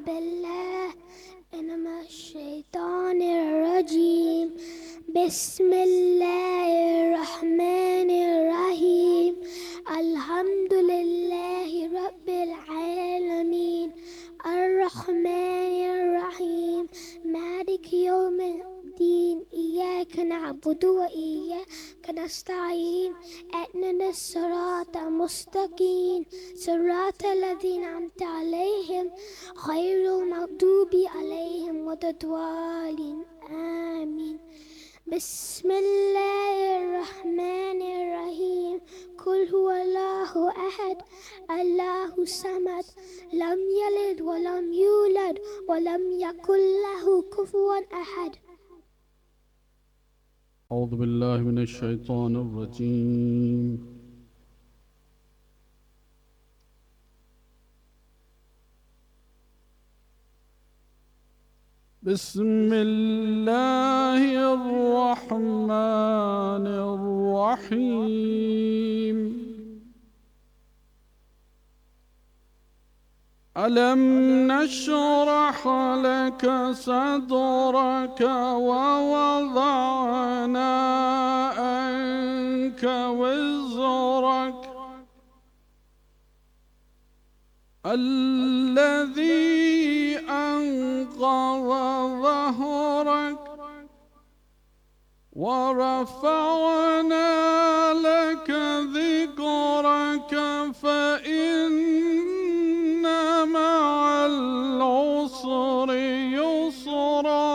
بالله من الشيطان الرجيم. بسم الله الرحمن الرحيم. الحمد لله رب العالمين الرحمن الرحيم مالك يوم الدين. إياك نعبد وإياك نستعين. اهدنا الصراط المستقيم صراط الذين أنعمت عليهم غير المغضوب عليهم ولا الضالين آمين. بسم الله الرحمن الرحيم. قل هو الله أحد الله الصمد لم يلد ولم يولد ولم يكن له كفوا أحد. أعوذ بالله من الشيطان الرجيم. بسم الله الرحمن الرحيم. ألم نشرح لك صدرك ووضعنا عنك وزرك الذي أنقض ظهرك ورفعنا لك ذكرك فإن مع العسر يسرا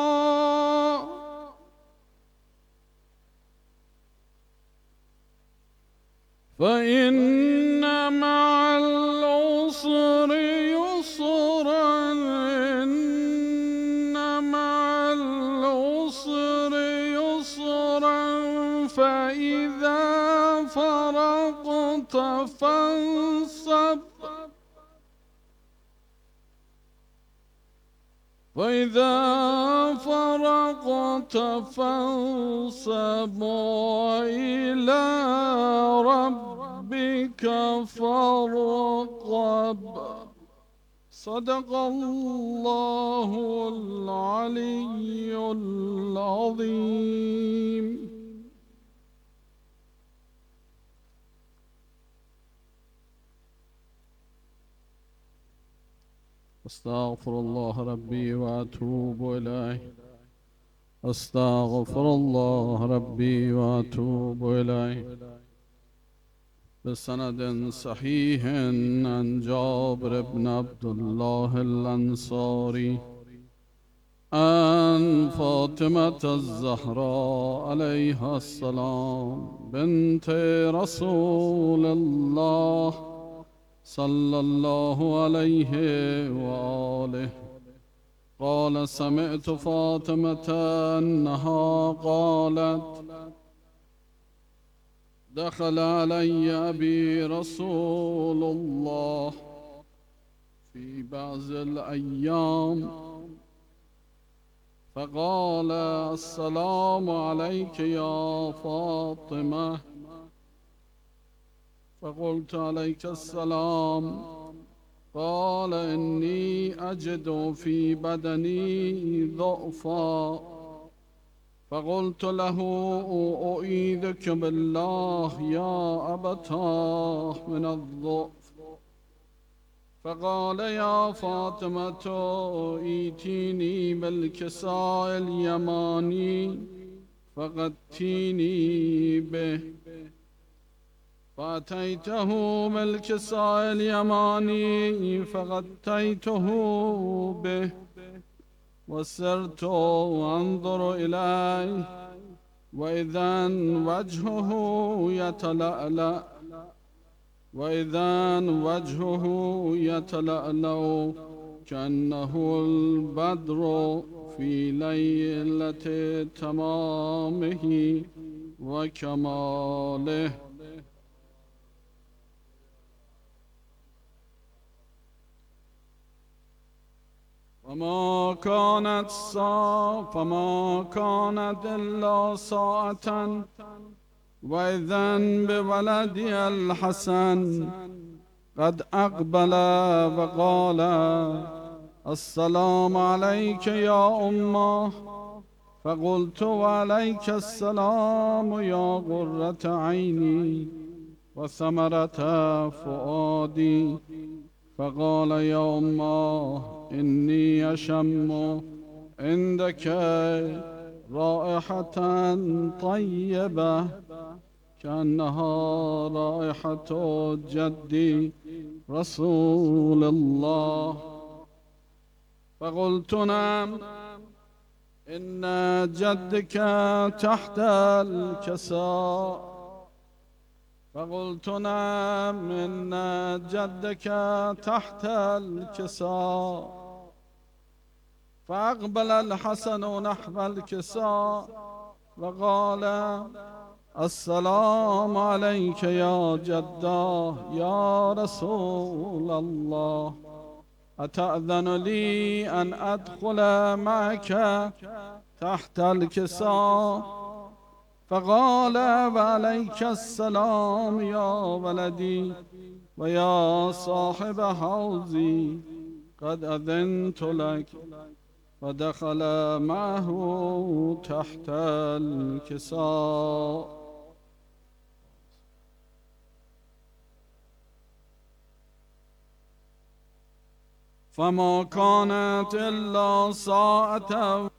فإن مع العسر يسرا إن مع العسر يسرا فإذا فرغت فانصب وإلى ربك فارغب. صدق الله العلي العظيم. أستغفر الله ربي وأتوب إليه. أستغفر الله ربي وأتوب إليه. بسند صحيح عن جابر بن عبد الله الأنصاري عن فاطمة الزهراء عليها السلام بنت رسول الله صلى الله عليه وآله قال سمعت فاطمة أنها قالت دخل علي أبي رسول الله في بعض الأيام فقال السلام عليك يا فاطمة فقلت عليك السلام. قال إني أجد في بدني ضعفا فقلت له أعيذك بالله يا أبتاه من الضعف. فقال يا فاطمة ائتيني بالكساء اليماني فغطيني به. فأتيته بالكساء اليماني فغطيته به وسرت أنظر إليه وإذا وجهه يتلألأ كأنه البدر في ليلة تمامه وكماله. فما كانت إلا ساعة وإذا بولدي الحسن قد أقبل وقال السلام عليك يا أمه. فقلت وعليك السلام يا قرة عيني وثمرة فؤادي. فقال يا أمه إني أشم عندك رائحة طيبة كأنها رائحة جدي رسول الله. فقلت نعم، إن جدك تحت الكساء. فقلت نعم، إن جدك تحت الكساء. فأقبل الحسن نحو الكساء وقال السلام عليك يا جداه يا رسول الله، أتأذن لي أن أدخل معك تحت الكساء؟ فقال وعليك السلام يا ولدي ويا صاحب حوزي، قد أذنت لك. ودخل معه تحت الكساء. فما كانت إلا ساعة.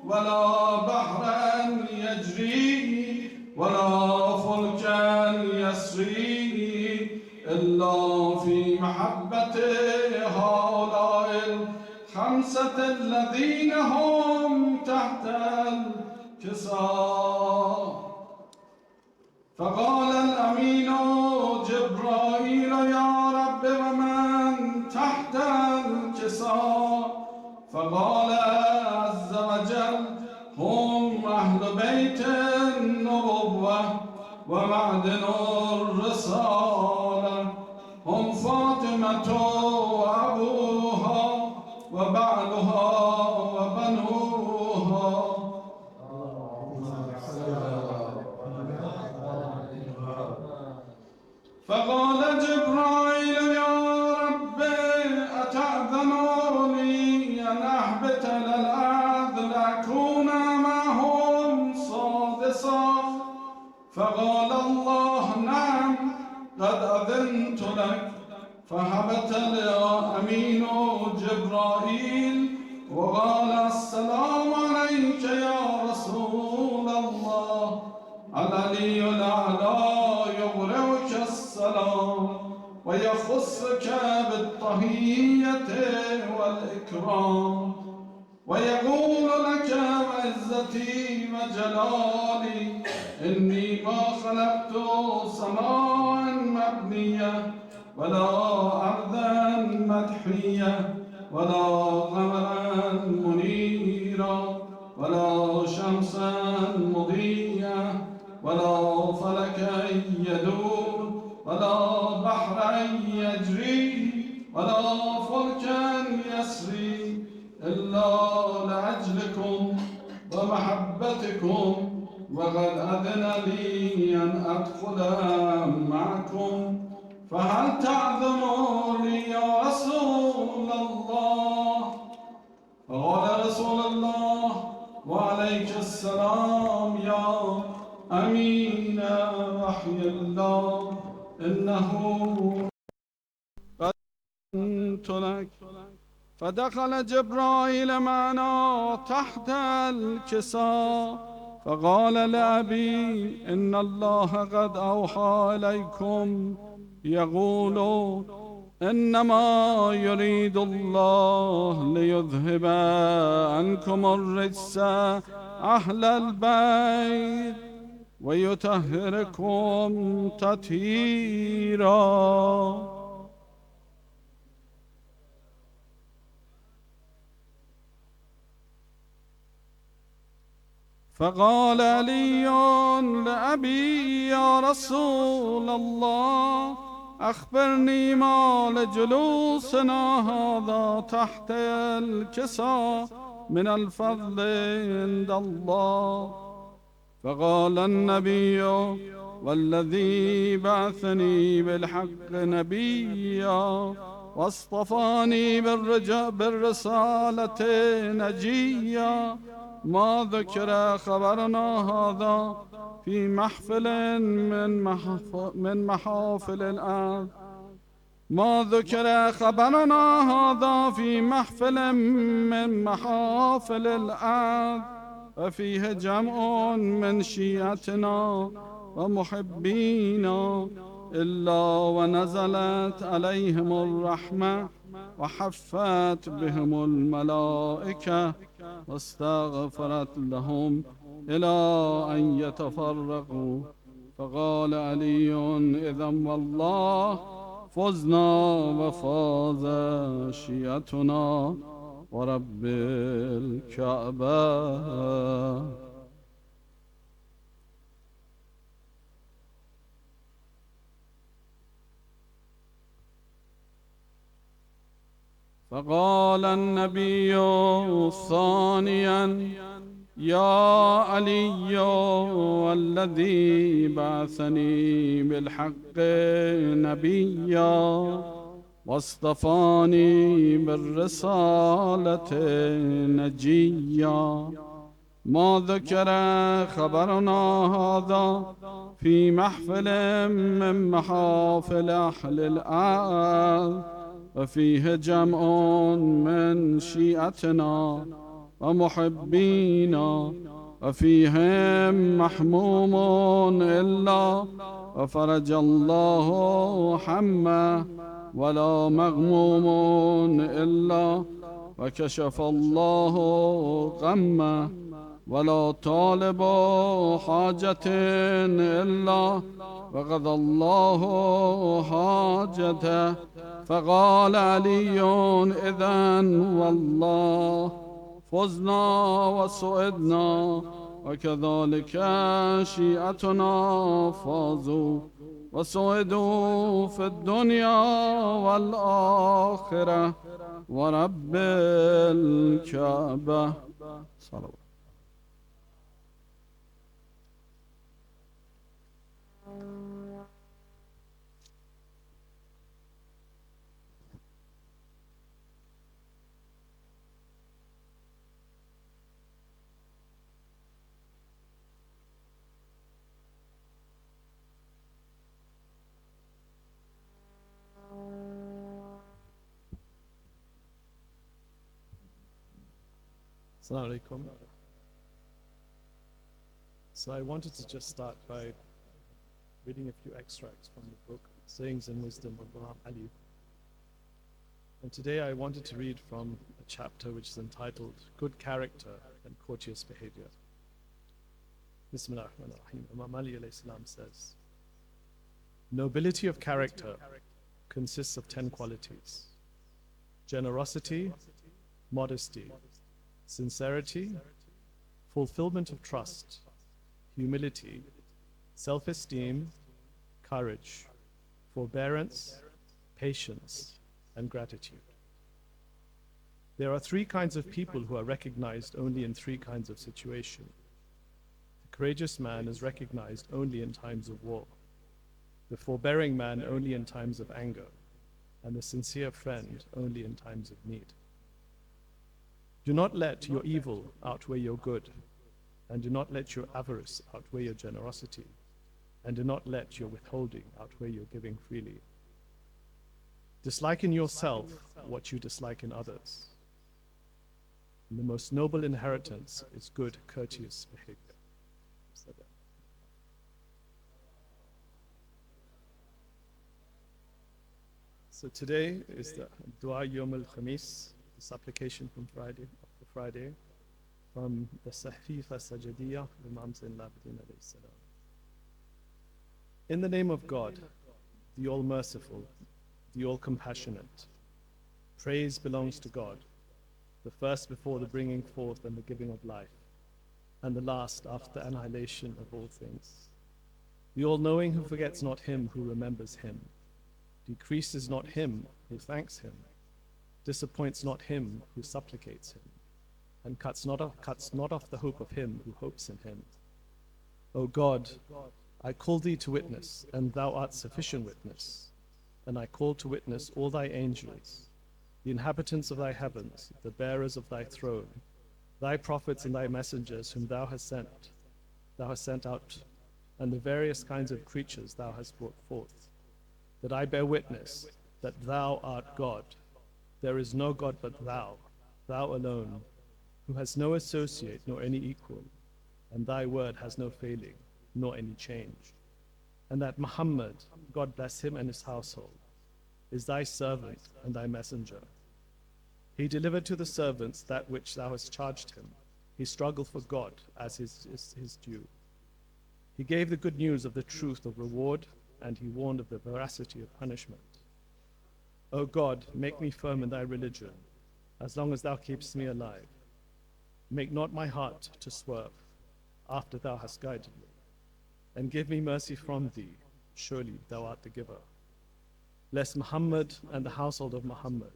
ولا بحرا يجري ولا فلكا يسري إلا في محبة هؤلاء الخمسة الذين هم تحت الكساء. فقال الأمين جبرائيل يا رب ومن تحت الكساء؟ فقال عز وجل هم أهل بيت النبوة ومعدن الرسالة، هم فاطمة وأبوها وبعلها وبنوها. فقال جبرائيل يا رب أتأذن لي أن أهبط إلى الأرض لأكون معهم سادسا؟ فقال الله نعم قد أذنت لك. فهبط الأمين جبرائيل وقال السلام عليك يا رسول الله. العلي الأعلى يغرقك السلام ويخصك بالطهية والإكرام ويقول لك وعزتي وجلالي إني ما خلقت سماء مبنية ولا أرضا مدحية ولا قمرا منيرا ولا شمسا مضيئة ولا فلكا يدور ولا بحرا يجري ولا فلكا يسري إلا لأجلكم ومحبتكم، وقد أذن لي أن أدخل معكم، فهل تأذن لي يا رسول الله؟ فقال رسول الله وعليك السلام يا أمين وحي الله إنه قد أذنت لك. فدخل جبرائيل معنا تحت الكساء فقال لأبي إن الله قد أوحى إليكم يقول إنما يريد الله ليذهب عنكم الرجس أهل البيت ويطهركم تطهيرا. فقال علي لأبي يا رسول الله أخبرني ما لجلوسنا هذا تحت الكساء من الفضل عند الله. فقال النبي والذي بعثني بالحق نبيا واصطفاني بالرسالة نجيا ما ذكر خبرنا هذا في محفل من محافل الأرض ما ذكر خبرنا هذا في محفل من محافل الأرض وفيه جمع من شيعتنا ومحبينا إلا ونزلت عليهم الرحمة وحفت بهم الملائكة واستغفرت لهم إلى أن يتفرقوا. فقال علي إذا والله فزنا وفاز شيعتنا ورب الكعبة. فقال النبي ثانيا يا علي والذي بعثني بالحق نبيا واصطفاني بالرسالة نجيا ما ذكر خبرنا هذا في محفل من محافل أهل الأرض وفيه جمع من شيعتنا ومحبينا، وفيهم محموم إلا وفرج الله حمه، ولا مغموم إلا وكشف الله غمه، ولا طالب حاجة إلا وقضى الله حاجته. فقال علي إذن والله فزنا وسعدنا، وكذلك شيعتنا فازوا وسعدوا في الدنيا والآخرة ورب الكعبة. صلوات. Assalamu alaikum. So I wanted to just start by reading a few extracts from the book Sayings and Wisdom of Muhammadi. And today I wanted to read from a chapter which is entitled Good Character and Courteous Behavior. Bismillah ar-Rahman ar-Rahim. Imam Ali alayhi salam says, nobility of character consists of 10 qualities: generosity, modesty, sincerity, fulfillment of trust, humility, self-esteem, courage, forbearance, patience, and gratitude. There are 3 kinds of people who are recognized only in 3 kinds of situation. The courageous man is recognized only in times of war, the forbearing man only in times of anger, and the sincere friend only in times of need. Do not let your evil outweigh your good, and do not let your avarice outweigh your generosity, and do not let your withholding outweigh your giving freely. Dislike in yourself what you dislike in others. And the most noble inheritance is good, courteous behavior. So today is the Dua Yom al-Khamis, the supplication from Friday, from the Sahifa Sajadiyah of Imam Zain al-Abidin alayhi salam. In the name of God, the All-Merciful, the All-Compassionate, praise belongs to God, the first before the bringing forth and the giving of life, and the last after the annihilation of all things. The All-Knowing who forgets not him who remembers him, decreases not him who thanks him, disappoints not him who supplicates him, and cuts not off the hope of him who hopes in him. O God, I call thee to witness, and thou art sufficient witness, and I call to witness all thy angels, the inhabitants of thy heavens, the bearers of thy throne, thy prophets and thy messengers whom thou hast sent out, and the various kinds of creatures thou hast brought forth, that I bear witness that thou art God. There is no God but thou, thou alone, who has no associate nor any equal, and thy word has no failing, nor any change. And that Muhammad, God bless him and his household, is thy servant and thy messenger. He delivered to the servants that which thou hast charged him. He struggled for God as his due. He gave the good news of the truth of reward, and he warned of the veracity of punishment. O God, make me firm in thy religion, as long as thou keepst me alive. Make not my heart to swerve, after thou hast guided me. And give me mercy from thee, surely thou art the giver. Bless Muhammad and the household of Muhammad.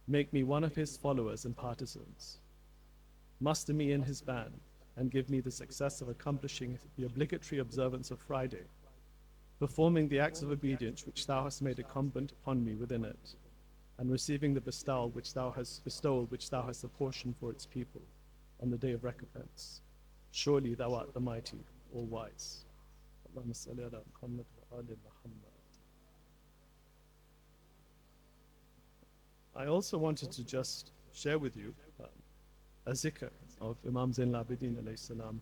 Make me one of his followers and partisans. Muster me in his band, and give me the success of accomplishing the obligatory observance of Friday, performing the acts of obedience which thou hast made incumbent upon me within it, and receiving the bestowal which thou hast apportioned for its people on the day of recompense. Surely thou art the mighty, all-wise. Allahumma salli ala Muhammad wa ali Muhammad. I also wanted to just share with you a zikr of Imam Zain al-Abidin alayhi salam,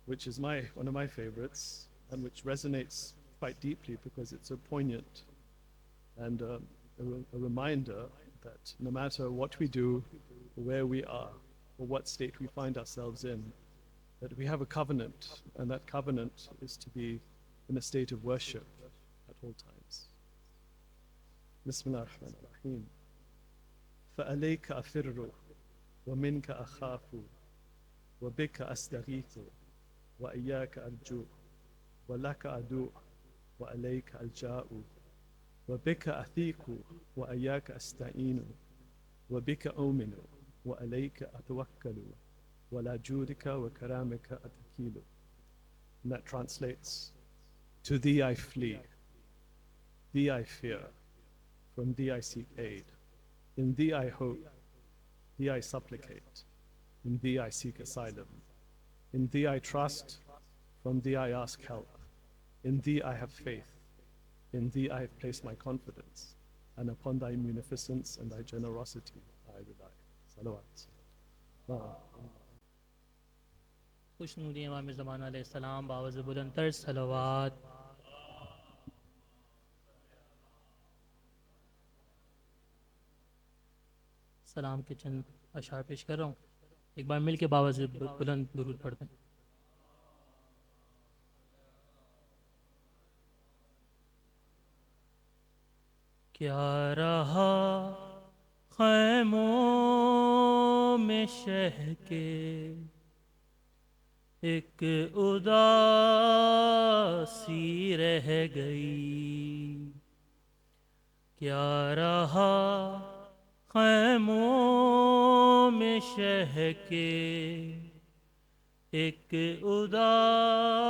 which is one of my favorites, and which resonates quite deeply because it's so poignant and a reminder that no matter what we do, or where we are, or what state we find ourselves in, that we have a covenant, and that covenant is to be in a state of worship at all times. Bismillah ar-Rahman ar-Rahim. فَأَلَيْكَ أَفِرُّ وَمِنْكَ أَخَافُ وَبِكَ أَسْتَغِيثُ وَإِيَّاكَ أَرْجُو وَلَكَ أَدُوءُ وَعَلَيْكَ أَلْجَأُ وَبِكَ أَثِيقُ وَإِيَّاكَ أَسْتَعِينُ وَبِكَ أُؤْمِنُ وَعَلَيْكَ أَتَوَكَّلُ وَلَا جُودِكَ وَكَرَامِكَ أَتَكِيلُ. And that translates, to thee I flee, thee I fear, from thee I seek aid, in thee I hope, thee I supplicate, in thee I seek asylum, in thee I trust, from thee I ask help, in thee I have faith, in thee I have placed my confidence, and upon thy munificence and thy generosity I rely. Salawat. خوش نوری امام زمان علیہ السلام باوز بلند تر صلوات. سلام کے چند اشعار پیش کر رہا ہوں، ایک بار مل کے باوز بلند درود پڑھتے ہیں. کیا رہا خیموں میں شہ کے ایک اداسی رہ گئی، کیا رہا خیموں میں شہ کے ایک اداسی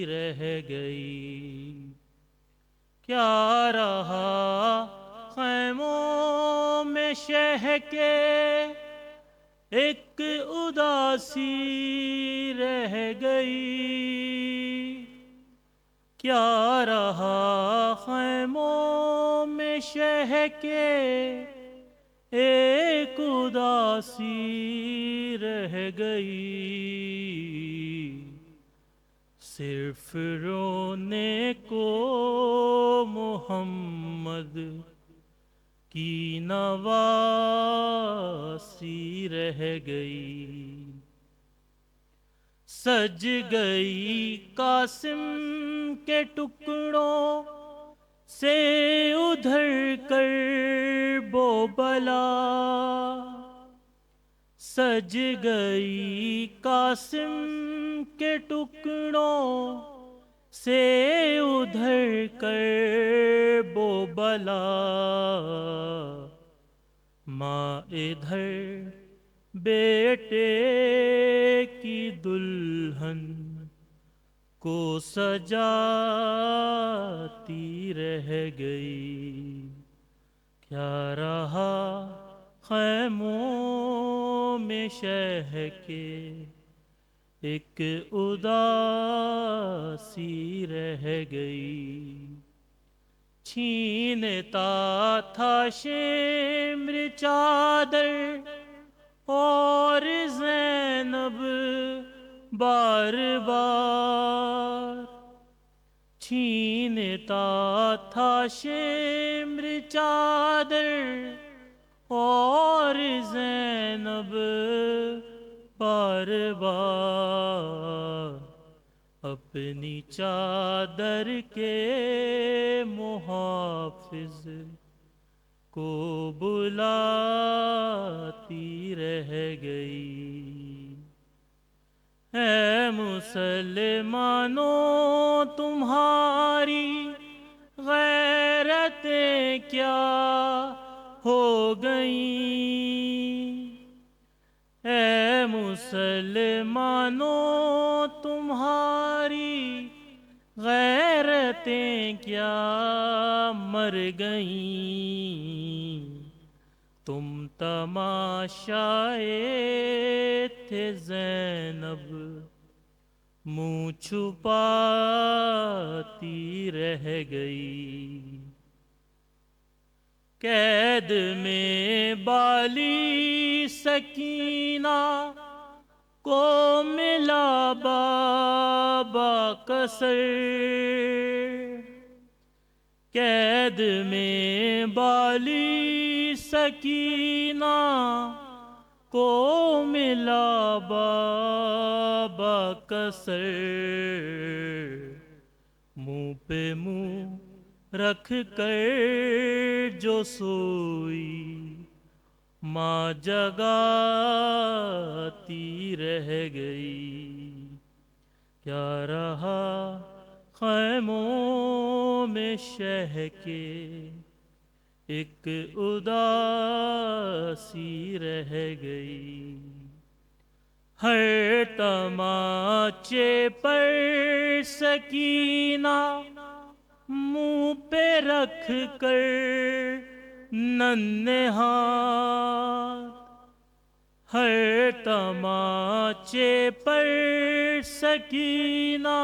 رہ گئی، کیا رہا خیموں میں شہ کے ایک اداسی رہ گئی، کیا رہا خیموں میں شہ کے ایک اداسی رہ گئی، صرف رونے کو محمد کی نواسی رہ گئی، سج گئی قاسم کے ٹکڑوں سے ادھر کر بو بلا، سج گئی قاسم کے ٹکڑوں سے ادھر کر بو بلا، ماں ادھر بیٹے کی دلہن کو سجاتی رہ گئی، کیا رہا خیموں میں شہ کے ایک اداسی رہ گئی، چھینتا تھا شمر چادر اور زینب بار بار، چھینتا تھا شمر چادر اور زینب بار بار، اپنی چادر کے محافظ کو بلاتی رہ گئی، اے مسلمانوں تمہاری غیرتیں کیا ہو گئیں، اے مسلمانوں تمہاری غیرتیں کیا مر گئیں، تم تماشائے تھے زینب منہ چھپاتی رہ گئی، قید میں بالی سکینہ کو ملا بابا قصر، قید میں بالی سکینہ کو ملا بابا قصر، منہ پہ منہ رکھ کر جو سوئی ماں جگاتی رہ گئی، کیا رہا خیموں میں شہ کے ایک اداسی رہ گئی، ہر تماچے پر سکینہ منہ پہ رکھ کر ننھے ہاتھ، ہر تماچے پر سکینہ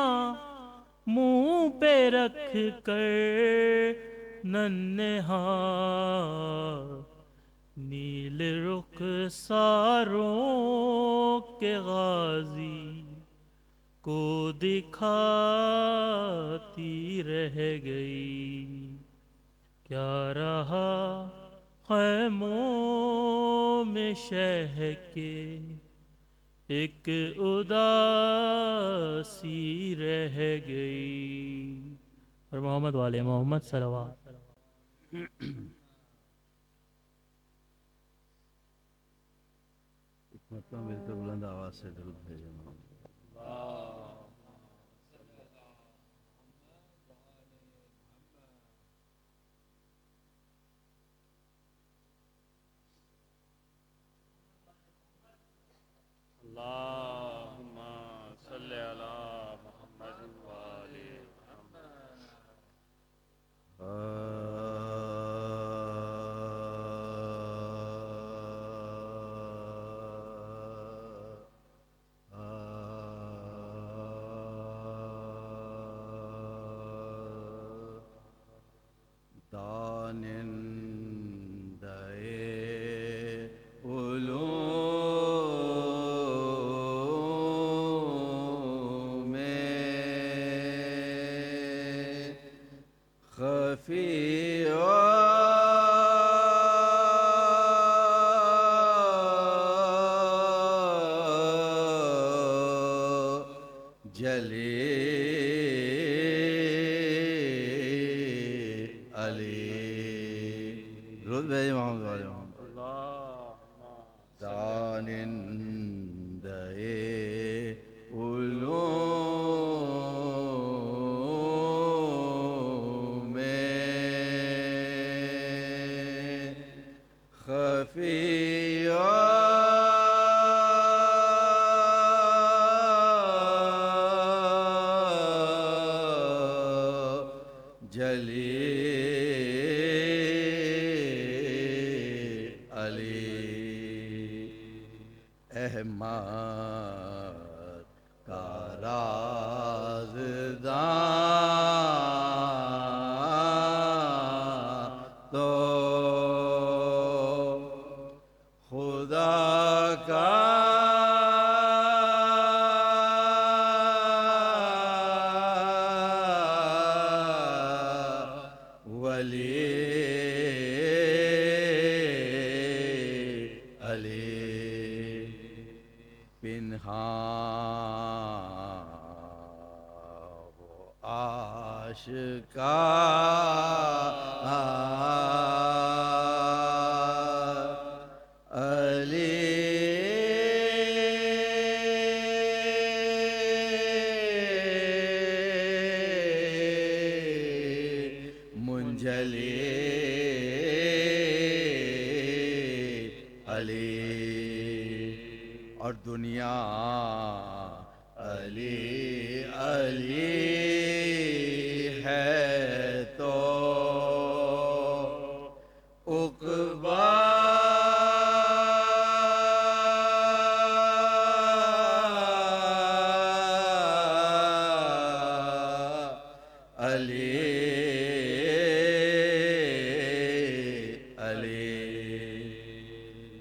منہ پہ رکھ کر ننھے ہاتھ، نیل رخ ساروں کے غازی کو دکھاتی رہ گئی، کیا رہا خیموں میں شہ کے ایک اداسی رہ گئی، اور محمد والے محمد صلوات۔ مطلب مل کر بلند آواز سے درود بھیجیں۔ اللہم صلی علی محمد وآل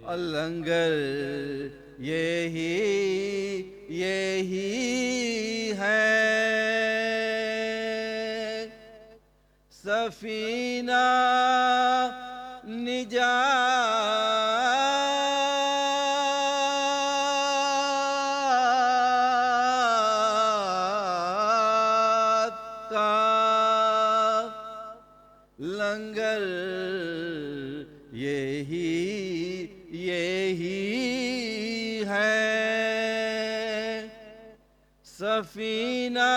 لنگر یہی ہے سفینہ نجات کا لنگر یہی ہے سفینہ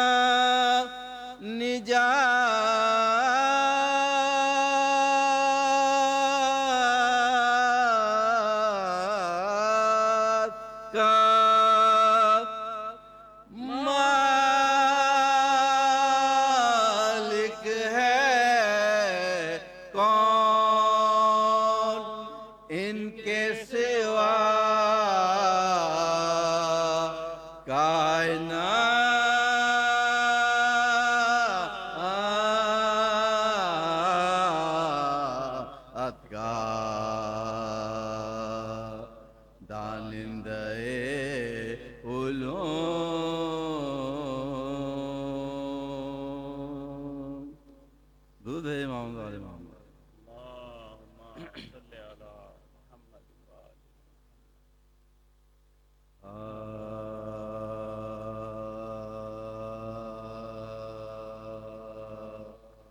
نجات کا مالک ہے کون ان کے سوا کائنات کا دانندہ علوم دودھ ہے امام والے محمد اللہم صلی علی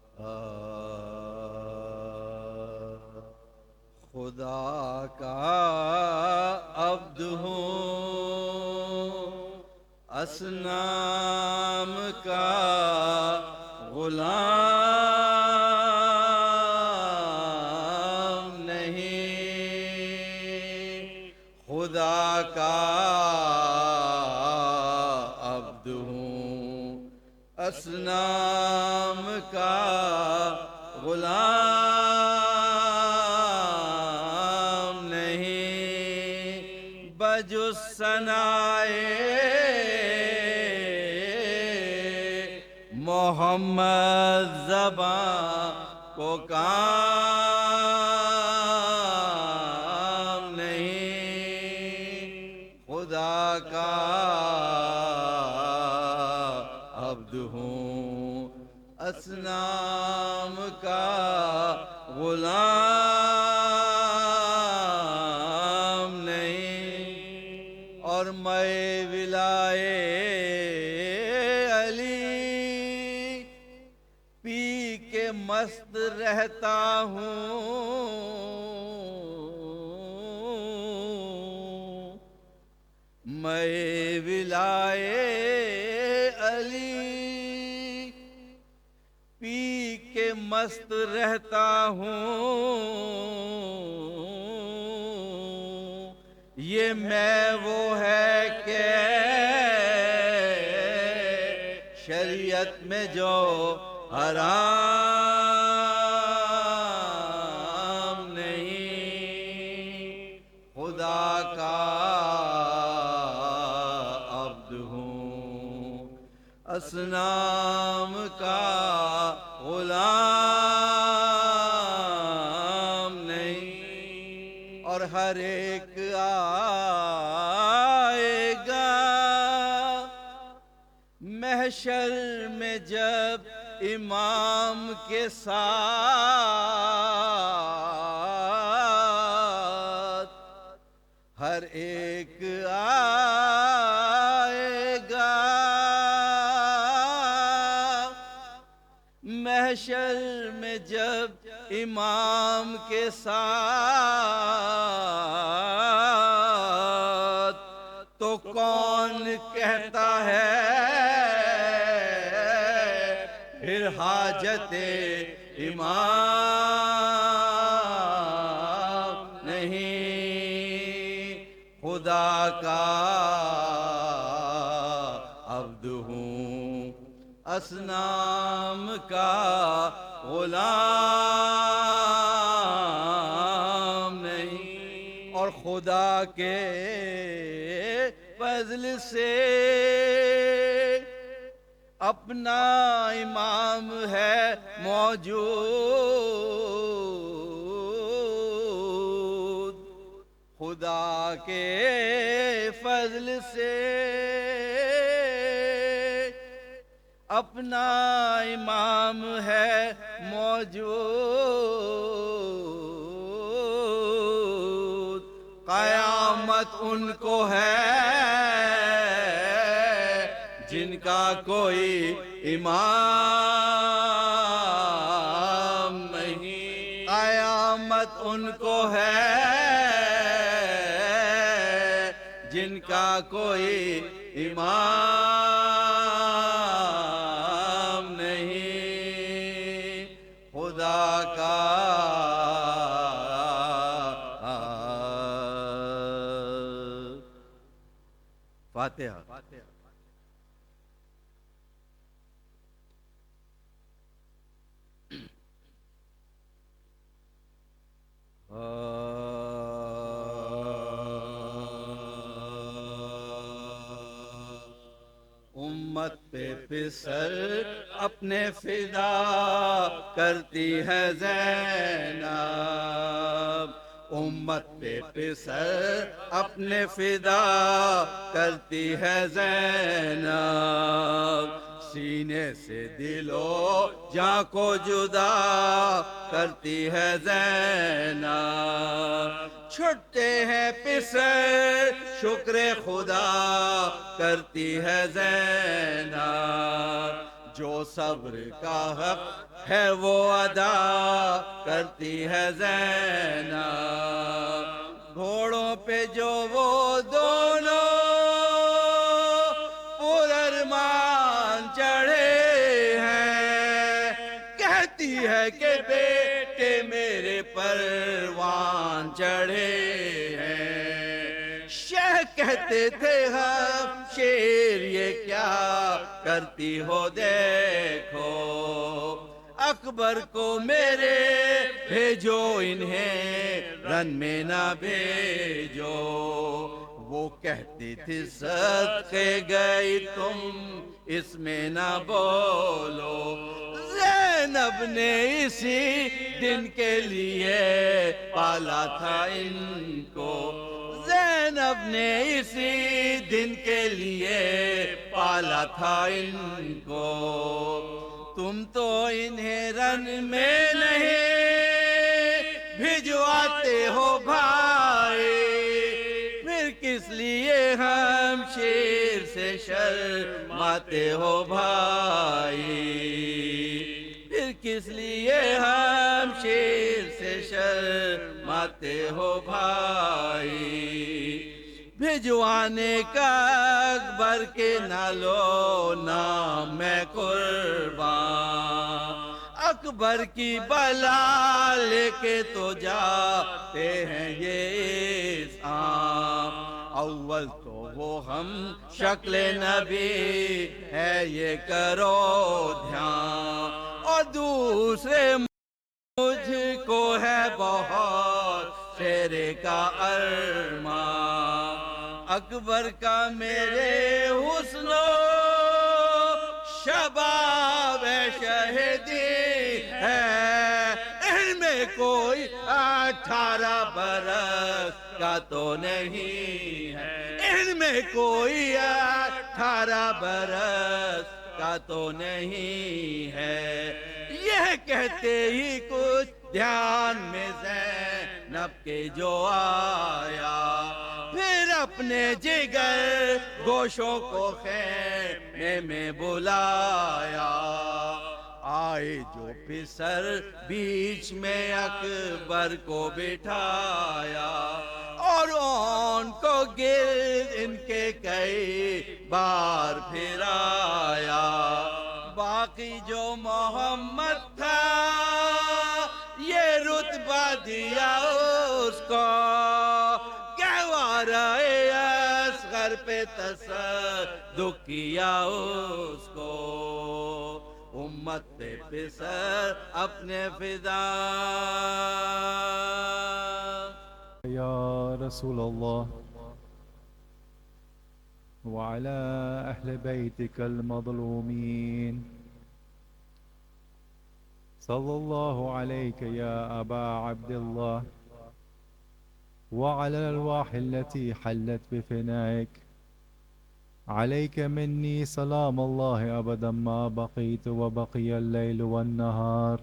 محمد خدا کا عبد ہوں اصنام کا غلام نہیں خدا کا عبد ہوں اصنام کا غلام نہیں بجز ثنائے محمد زباں کو کام نہیں خدا کا عبد ہوں اصنام کا غلام نہیں اور میں ولائے علی پی کے مست رہتا ہوں میں ولائے علی پی کے مست رہتا ہوں یہ میں وہ ہے کہ شریعت میں جو حرام نہیں خدا کا عبد ہوں اصنام کا غلام نہیں اور ہر ایک آئے گا محشر میں جب امام کے ساتھ ہر ایک آئے گا محشر میں جب امام کے ساتھ تو کون کہتا ہے پھر حاجت امام نہیں خدا کا عبد ہوں اصنام کا غلام نہیں اور خدا کے فضل سے اپنا امام ہے موجود خدا کے فضل سے اپنا امام ہے موجود، قیامت ان کو ہے جن کا کوئی امام نہیں، قیامت ان کو ہے جن کا کوئی امام نہیں، خدا کا فاتحہ۔ امت پہ پسر اپنے فدا کرتی ہے زینب، امت پہ پسر اپنے فدا کرتی ہے زینب، سینے سے دل و جاں کو جدا کرتی ہے زینب، چھٹتے ہیں پسر شکر خدا کرتی ہے زینب، جو صبر کا حق ہے وہ ادا کرتی ہے زینب، گھوڑوں پہ جو وہ دونوں پرارمان چڑھے ہیں، کہتی ہے کہ بیٹے میرے پروان چڑھے ہیں، شہ کہتے تھے ہم شیر یہ کیا کرتی ہو دیکھو، اکبر کو میرے بھیجو انہیں رن میں نہ بھیجو، وہ کہتی تھی صدقے گئی تم اس میں نہ بولو، زینب نے اسی دن کے لیے پالا تھا ان کو، زینب نے اسی دن کے لیے پالا تھا ان کو، تم تو انہیں رن میں نہیں بھجواتے ہو بھائی، پھر کس لیے ہم شیر سے شرماتے ہو بھائی، پھر کس لیے ہم شیر سے شرماتے ہو بھائی، بھجوانے کا اکبر کے نہ لو نام میں قربان، اکبر کی بلا لے کے تو جاتے ہیں یہ اس عام، اول تو وہ ہم شکل نبی ہے یہ کرو دھیان، اور دوسرے مجھ کو ہے بہت شیرے کا ارمان، اکبر کا میرے حسن و شباب شہدی ہے، ان میں کوئی 18 برس کا تو نہیں ہے، ان میں کوئی 18 برس کا تو نہیں ہے، یہ کہتے ہی کچھ دھیان میں زینب کے جو آیا، پھر اپنے جگر گوشوں کو خیمے میں بلایا، آئے جو پسر بیچ میں اکبر کو بٹھایا، اور ان کو گرد ان کے کئی بار پھرایا، باقی جو محمد تھا یہ رتبہ دیا اس کو، گہوارہ اصغر پہ تصدق کیا اس کو، امت پہ پسر اپنے فدا۔ یا رسول اللہ وعلى أهل بيتك المظلومين صلى الله عليك يا أبا عبد الله وعلى الأرواح التي حلت بفنائك. عليك مني سلام الله أبدا ما بقيت وبقي الليل والنهار،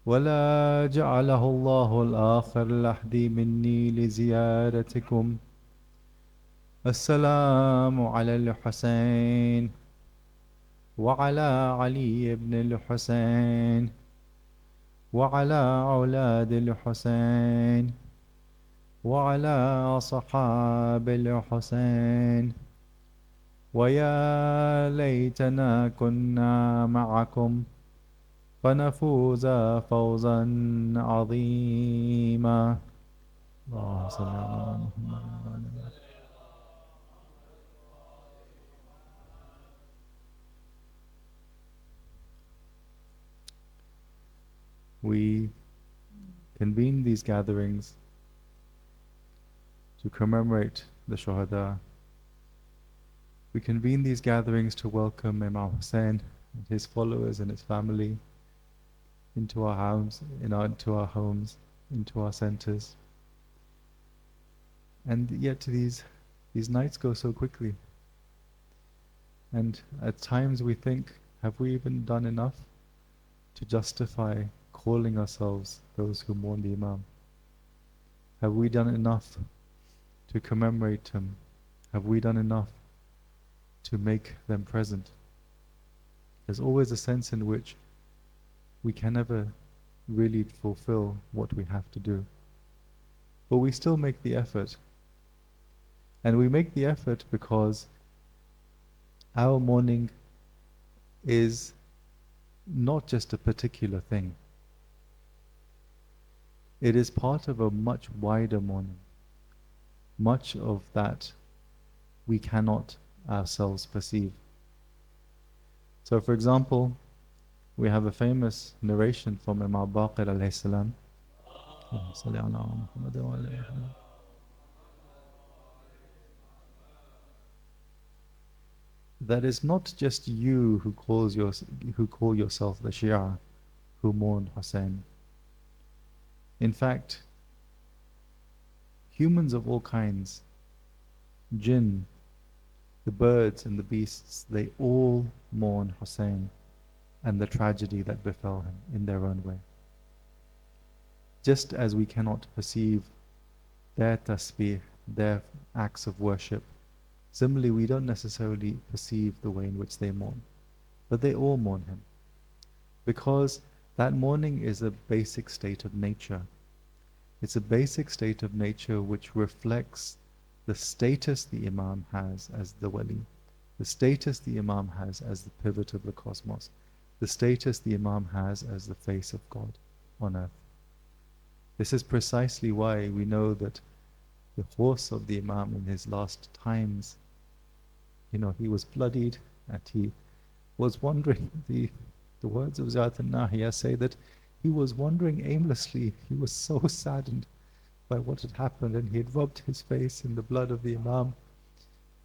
ولا جعله الله الآخر لحدي مني لزيارتكم. السلام على الحسين وعلى علي بن الحسين وعلى أولاد الحسين وعلى أصحاب الحسين. ويا ليتنا كنا معكم فنفوز فوزا عظيما. اللهم صل على محمد وعلى آله. We convene these gatherings to commemorate the Shuhada. We convene these gatherings to welcome Imam Hussein and his followers and his family into our homes, into our homes, into our centers. And yet these nights go so quickly. And at times we think, have we even done enough to justify calling ourselves those who mourn the Imam? Have we done enough to commemorate him? Have we done enough to make them present? There's always a sense in which we can never really fulfill what we have to do. But we still make the effort. And we make the effort because our mourning is not just a particular thing. It is part of a much wider mourning. Much of that we cannot ourselves perceive. So for example, we have a famous narration from Imam Baqir alayhi salam. That is not just you who call yourself the Shia who mourn Hussein. In fact, humans of all kinds, jinn, the birds and the beasts, they all mourn Hussein and the tragedy that befell him in their own way. Just as we cannot perceive their tasbih, their acts of worship, similarly we don't necessarily perceive the way in which they mourn. But they all mourn him. Because that mourning is a basic state of nature. It's a basic state of nature which reflects the status the Imam has as the wali, the status the Imam has as the pivot of the cosmos, the status the Imam has as the face of God on earth. This is precisely why we know that the horse of the Imam in his last times, he was bloodied and he was wandering. The words of Zat al-Nahiya say that he was wandering aimlessly. He was so saddened by what had happened, and he had rubbed his face in the blood of the Imam,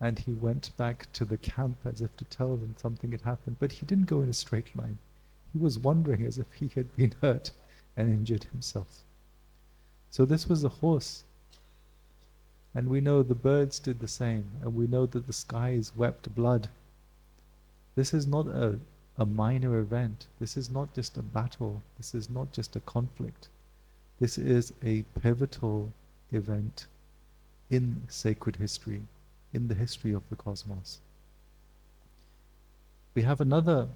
and he went back to the camp as if to tell them something had happened. But he didn't go in a straight line. He was wandering as if he had been hurt and injured himself. So this was a horse. And we know the birds did the same, and we know that the skies wept blood. This is not a minor event. This is not just a battle. This is not just a conflict. This is a pivotal event in sacred history, in the history of the cosmos. We have another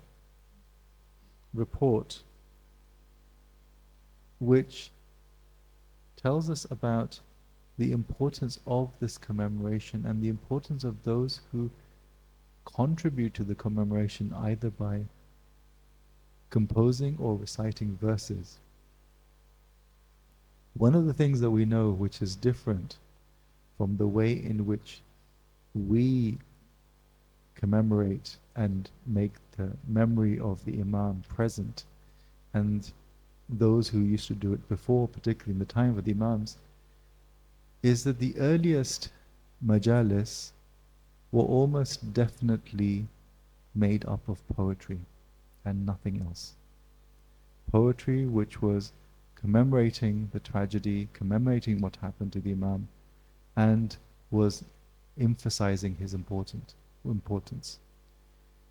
report which tells us about the importance of this commemoration and the importance of those who contribute to the commemoration either by composing or reciting verses. One of the things that we know which is different from the way in which we commemorate and make the memory of the Imam present, and those who used to do it before, particularly in the time of the Imams, is that the earliest Majalis were almost definitely made up of poetry and nothing else. Poetry which was commemorating the tragedy, commemorating what happened to the Imam, and was emphasizing his importance.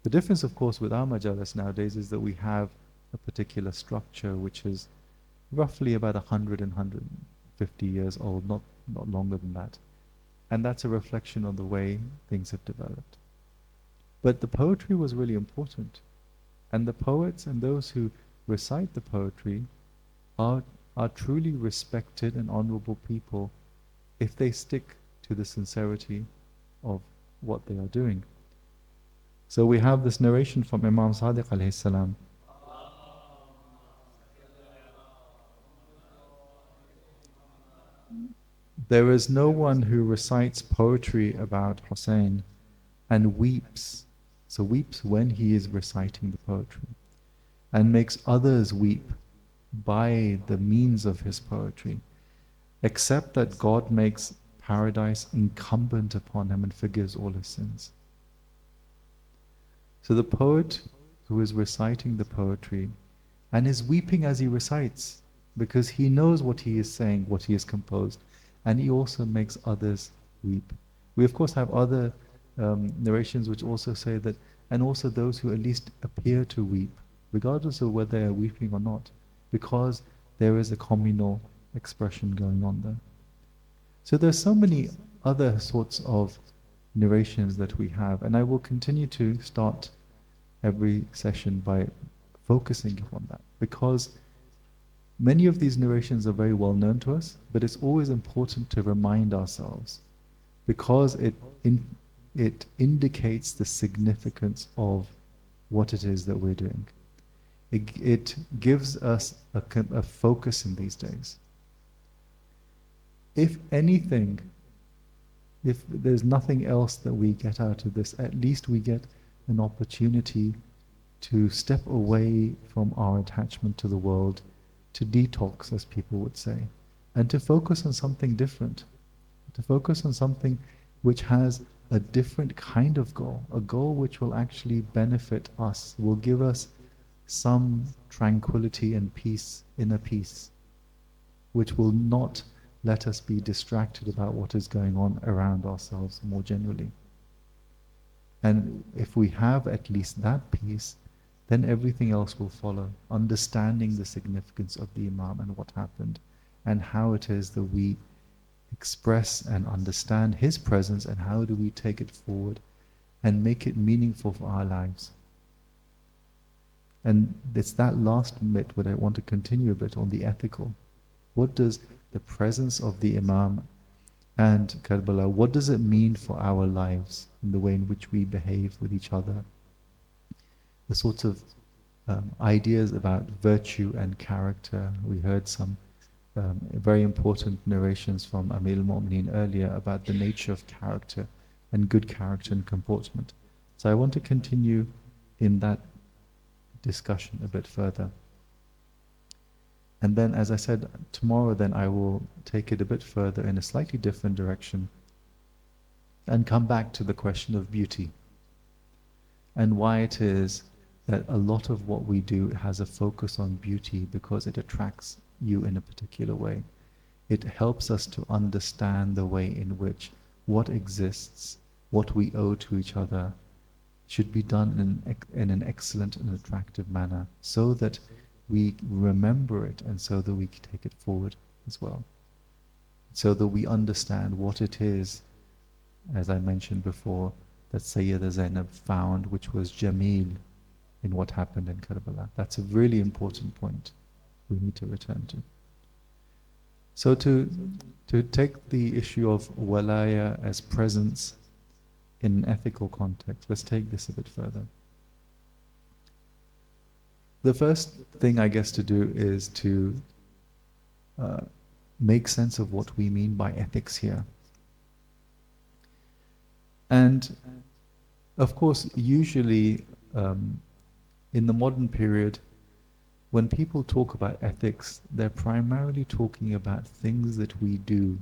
The difference, of course, with our Majalis nowadays is that we have a particular structure which is roughly about 100 and 150 years old, not longer than that. And that's a reflection of the way things have developed. But the poetry was really important. And the poets and those who recite the poetry are truly respected and honorable people if they stick to the sincerity of what they are doing. So we have this narration from Imam Sadiq alayhi salam. There is no one who recites poetry about Hussein and weeps, so weeps when he is reciting the poetry, and makes others weep by the means of his poetry, except that God makes paradise incumbent upon him and forgives all his sins. So the poet who is reciting the poetry and is weeping as he recites, because he knows what he is saying, what he has composed, and he also makes others weep. We of course have other narrations which also say that, and also those who at least appear to weep, regardless of whether they are weeping or not, because there is a communal expression going on there. So there's so many other sorts of narrations that we have, and I will continue to start every session by focusing on that, because many of these narrations are very well known to us, but it's always important to remind ourselves, because it indicates the significance of what it is that we're doing. It gives us a focus in these days. If anything, if there's nothing else that we get out of this, at least we get an opportunity to step away from our attachment to the world, to detox, as people would say, and to focus on something different, to focus on something which has a different kind of goal, a goal which will actually benefit us, will give us some tranquility and peace, inner peace, which will not let us be distracted about what is going on around ourselves more generally. And if we have at least that peace, then everything else will follow. Understanding the significance of the Imam and what happened, and how it is that we express and understand his presence, and how do we take it forward and make it meaningful for our lives. And it's that last bit where I want to continue a bit on the ethical. What does the presence of the Imam and Karbala, what does it mean for our lives in the way in which we behave with each other? The sorts of ideas about virtue and character. We heard some very important narrations from Amir al-Mu'mineen earlier about the nature of character and good character and comportment. So I want to continue in that discussion a bit further. And then, as I said, tomorrow then I will take it a bit further in a slightly different direction and come back to the question of beauty and why it is that a lot of what we do has a focus on beauty, because it attracts you in a particular way. It helps us to understand the way in which what exists, what we owe to each other, should be done in an excellent and attractive manner, so that we remember it and so that we can take it forward as well. So that we understand what it is, as I mentioned before, that Sayyida Zainab found, which was Jameel in what happened in Karbala. That's a really important point we need to return to. So to take the issue of walaya as presence in an ethical context, let's take this a bit further. The first thing, I guess, to do is to make sense of what we mean by ethics here. And of course, usually in the modern period, when people talk about ethics, they're primarily talking about things that we do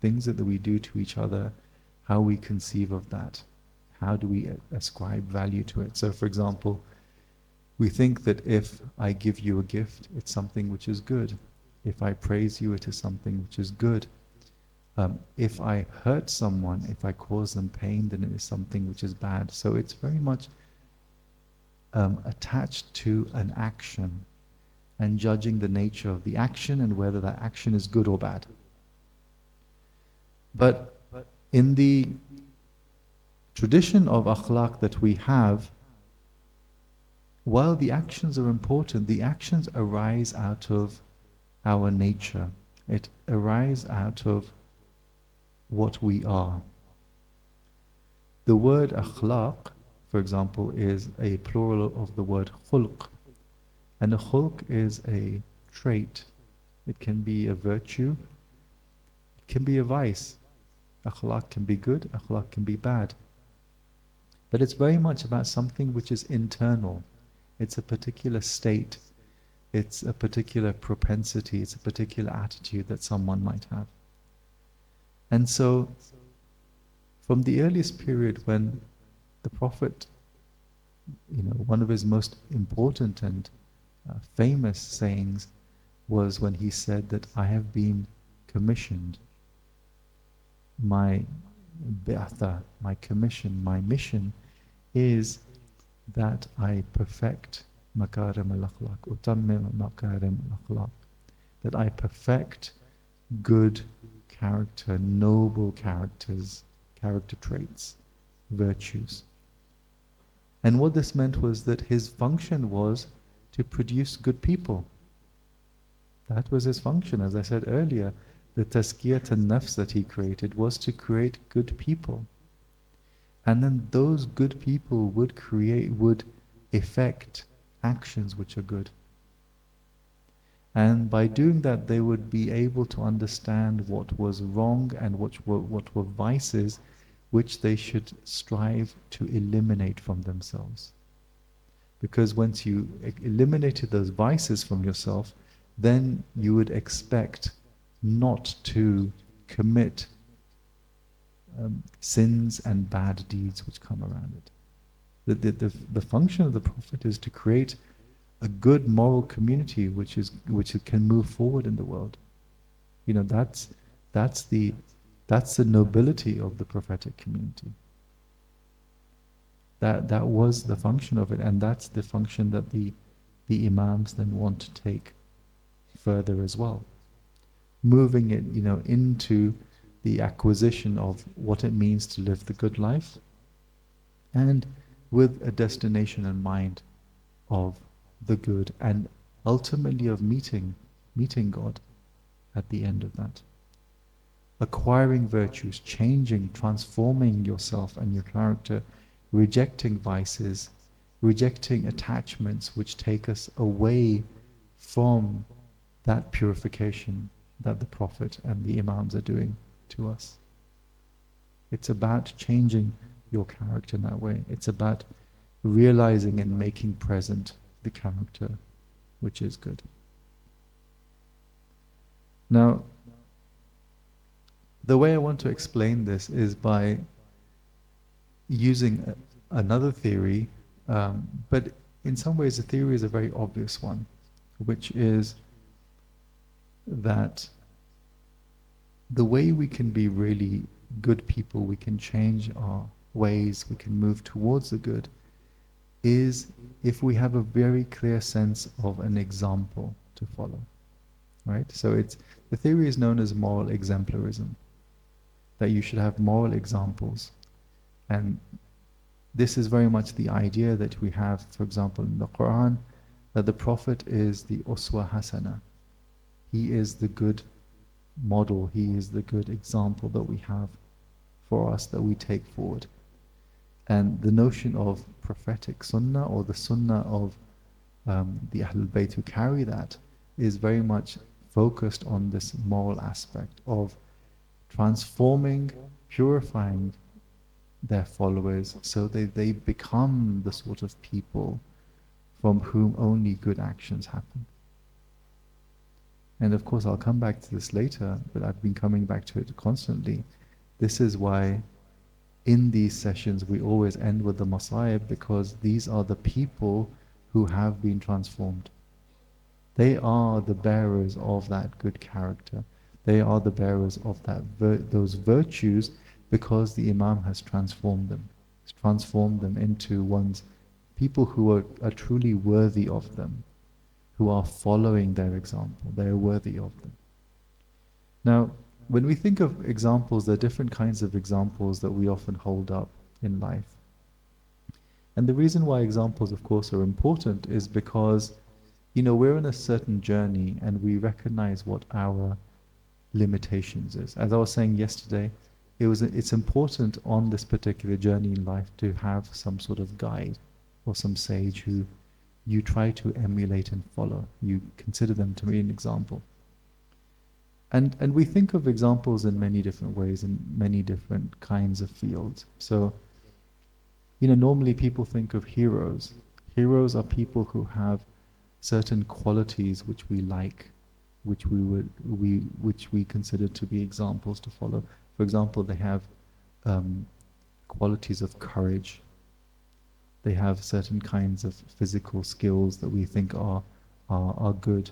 to each other, how we conceive of that, how do we ascribe value to it. So for example, we think that if I give you a gift, it's something which is good. If I praise you, it is something which is good. If I hurt someone, if I cause them pain, then it is something which is bad. So it's very much attached to an action and judging the nature of the action and whether that action is good or bad. But in the tradition of akhlaq that we have, while the actions are important, the actions arise out of our nature. It arises out of what we are. The word akhlaq, for example, is a plural of the word khulq. And a khulq is a trait. It can be a virtue, it can be a vice. Akhlaq can be good, akhlaq can be bad. But it's very much about something which is internal. It's a particular state. It's a particular propensity. It's a particular attitude that someone might have. And so, from the earliest period when the Prophet, one of his most important and famous sayings was when he said that I have been commissioned. My bi'atha, my commission, my mission is that I perfect makarim al-akhlaq, utammim makarim al-akhlaq, that I perfect good character, noble characters, character traits, virtues. And what this meant was that his function was to produce good people. That was his function. As I said earlier, the tazkiyat an-nafs that he created was to create good people. And then those good people would effect actions which are good. And by doing that, they would be able to understand what was wrong and what were vices which they should strive to eliminate from themselves. Because once you eliminated those vices from yourself, then you would expect not to commit sins and bad deeds which come around it. The function of the Prophet is to create a good moral community which can move forward in the world. That's the nobility of the prophetic community. That was the function of it, and that's the function that the Imams then want to take further as well. Moving it, into the acquisition of what it means to live the good life, and with a destination in mind of the good, and ultimately of meeting God at the end of that. Acquiring virtues, changing, transforming yourself and your character, rejecting vices, rejecting attachments which take us away from that purification that the Prophet and the Imams are doing to us. It's about changing your character in that way. It's about realizing and making present the character which is good. Now, the way I want to explain this is by using another theory, but in some ways the theory is a very obvious one, which is that the way we can be really good people, we can change our ways, we can move towards the good, is if we have a very clear sense of an example to follow. Right? So the theory is known as moral exemplarism, that you should have moral examples. And this is very much the idea that we have, for example, in the Quran, that the Prophet is the uswa hasana. He is the good model, he is the good example that we have for us, that we take forward. And the notion of prophetic sunnah, or the sunnah of the Ahlul Bayt who carry that, is very much focused on this moral aspect of transforming, purifying their followers so they become the sort of people from whom only good actions happen. And of course I'll come back to this later, but I've been coming back to it constantly. This is why in these sessions we always end with the Masayib, because these are the people who have been transformed. They are the bearers of that good character. They are the bearers of those virtues because the Imam has transformed them. Has transformed them into ones, people who are truly worthy of them, who are following their example. They are worthy of them. Now, when we think of examples, there are different kinds of examples that we often hold up in life. And the reason why examples, of course, are important is because, we're on a certain journey and we recognize what our limitations is. As I was saying yesterday, it's important on this particular journey in life to have some sort of guide or some sage who you try to emulate and follow. You consider them to be an example. And we think of examples in many different ways, in many different kinds of fields. So, normally people think of heroes. Heroes are people who have certain qualities which we like, which we consider to be examples to follow. For example, they have qualities of courage. They have certain kinds of physical skills that we think are good.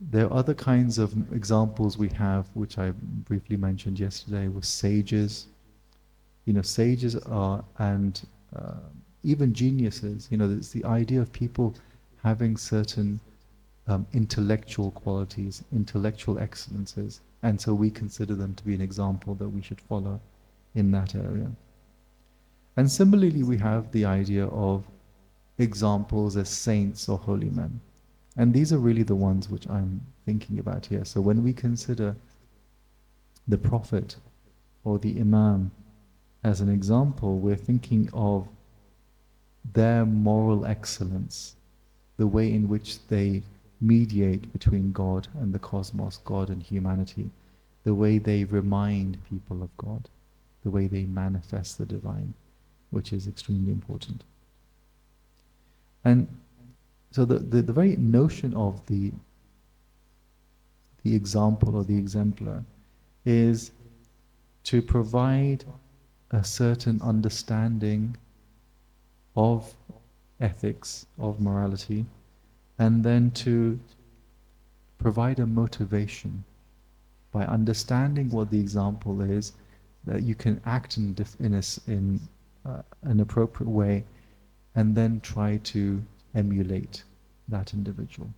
There are other kinds of examples we have, which I briefly mentioned yesterday, with sages. Sages are, and even geniuses. It's the idea of people having certain intellectual qualities, intellectual excellences, and so we consider them to be an example that we should follow in that area. And similarly, we have the idea of examples as saints or holy men. And these are really the ones which I'm thinking about here. So when we consider the Prophet or the Imam as an example, we're thinking of their moral excellence, the way in which they mediate between God and the cosmos, God and humanity, the way they remind people of God, the way they manifest the divine, which is extremely important. And so the very notion of the example or the exemplar is to provide a certain understanding of ethics, of morality, and then to provide a motivation by understanding what the example is, that you can act in an appropriate way, and then try to emulate that individual.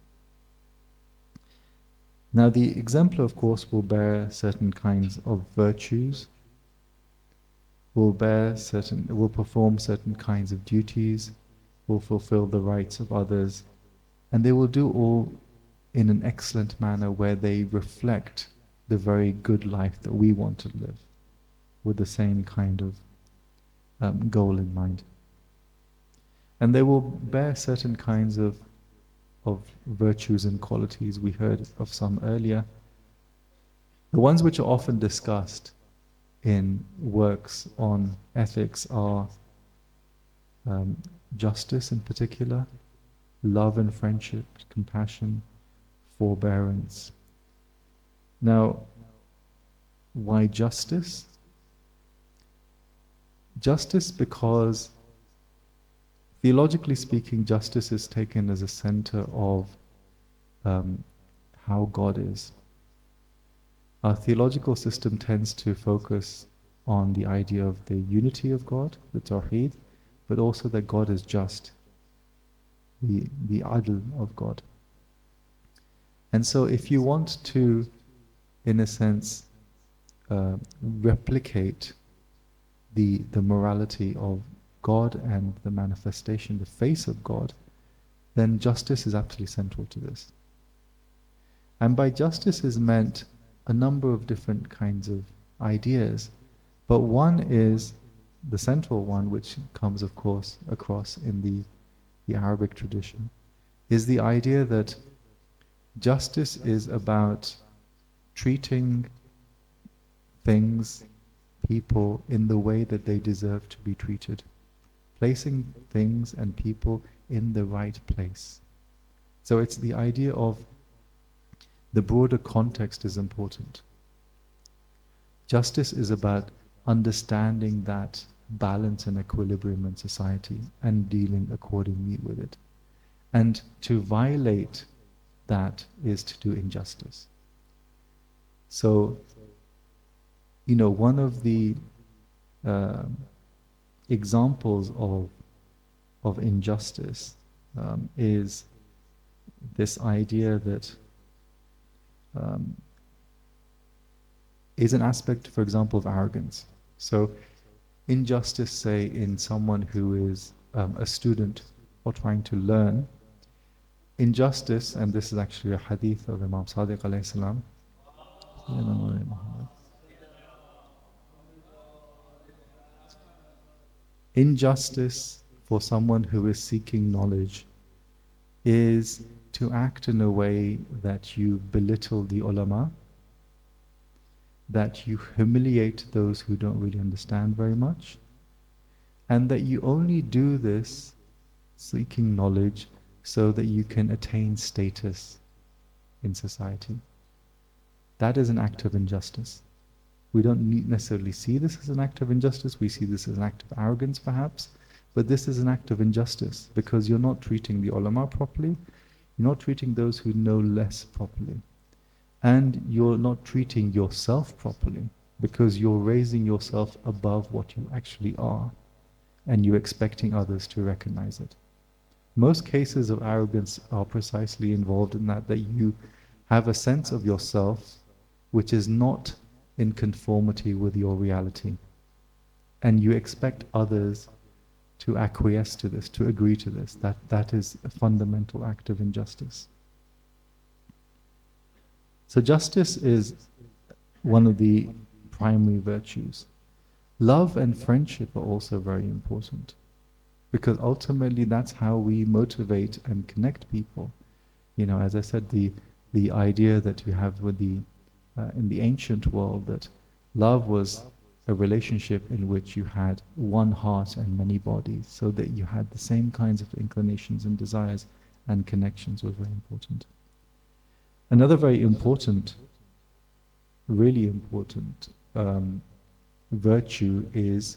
Now, the exemplar, of course, will bear certain kinds of virtues, will perform certain kinds of duties, will fulfill the rights of others, and they will do all in an excellent manner where they reflect the very good life that we want to live, with the same kind of goal in mind. And they will bear certain kinds of virtues and qualities. We heard of some earlier. The ones which are often discussed in works on ethics are justice in particular, love and friendship, compassion, forbearance. Now, why justice? Justice because, theologically speaking, justice is taken as a center of how God is. Our theological system tends to focus on the idea of the unity of God, the Tawheed, but also that God is just, the adl of God. And so if you want to, in a sense, replicate the morality of God and the manifestation, the face of God, then justice is absolutely central to this. And by justice is meant a number of different kinds of ideas, but one is the central one, which comes, of course, across in the Arabic tradition, is the idea that justice is about treating things, people, in the way that they deserve to be treated, placing things and people in the right place. So it's the idea of the broader context is important. Justice is about understanding that balance and equilibrium in society and dealing accordingly with it. And to violate that is to do injustice. So, one of the examples of injustice is this idea that is an aspect, for example, of arrogance. So injustice, say, in someone who is a student or trying to learn, injustice, and this is actually a hadith of Imam Sadiq alayhi salam, injustice for someone who is seeking knowledge is to act in a way that you belittle the ulama, that you humiliate those who don't really understand very much, and that you only do this seeking knowledge so that you can attain status in society. That is an act of injustice. We don't necessarily see this as an act of injustice, we see this as an act of arrogance perhaps, but this is an act of injustice because you're not treating the ulama properly, you're not treating those who know less properly, and you're not treating yourself properly because you're raising yourself above what you actually are and you're expecting others to recognize it. Most cases of arrogance are precisely involved in that you have a sense of yourself which is not in conformity with your reality. And you expect others to acquiesce to this, to agree to this. That is a fundamental act of injustice. So justice is one of the primary virtues. Love and friendship are also very important, because ultimately that's how we motivate and connect people. As I said, the idea that you have with in the ancient world, that love was a relationship in which you had one heart and many bodies, so that you had the same kinds of inclinations and desires and connections, was very important. Another very important, really important virtue is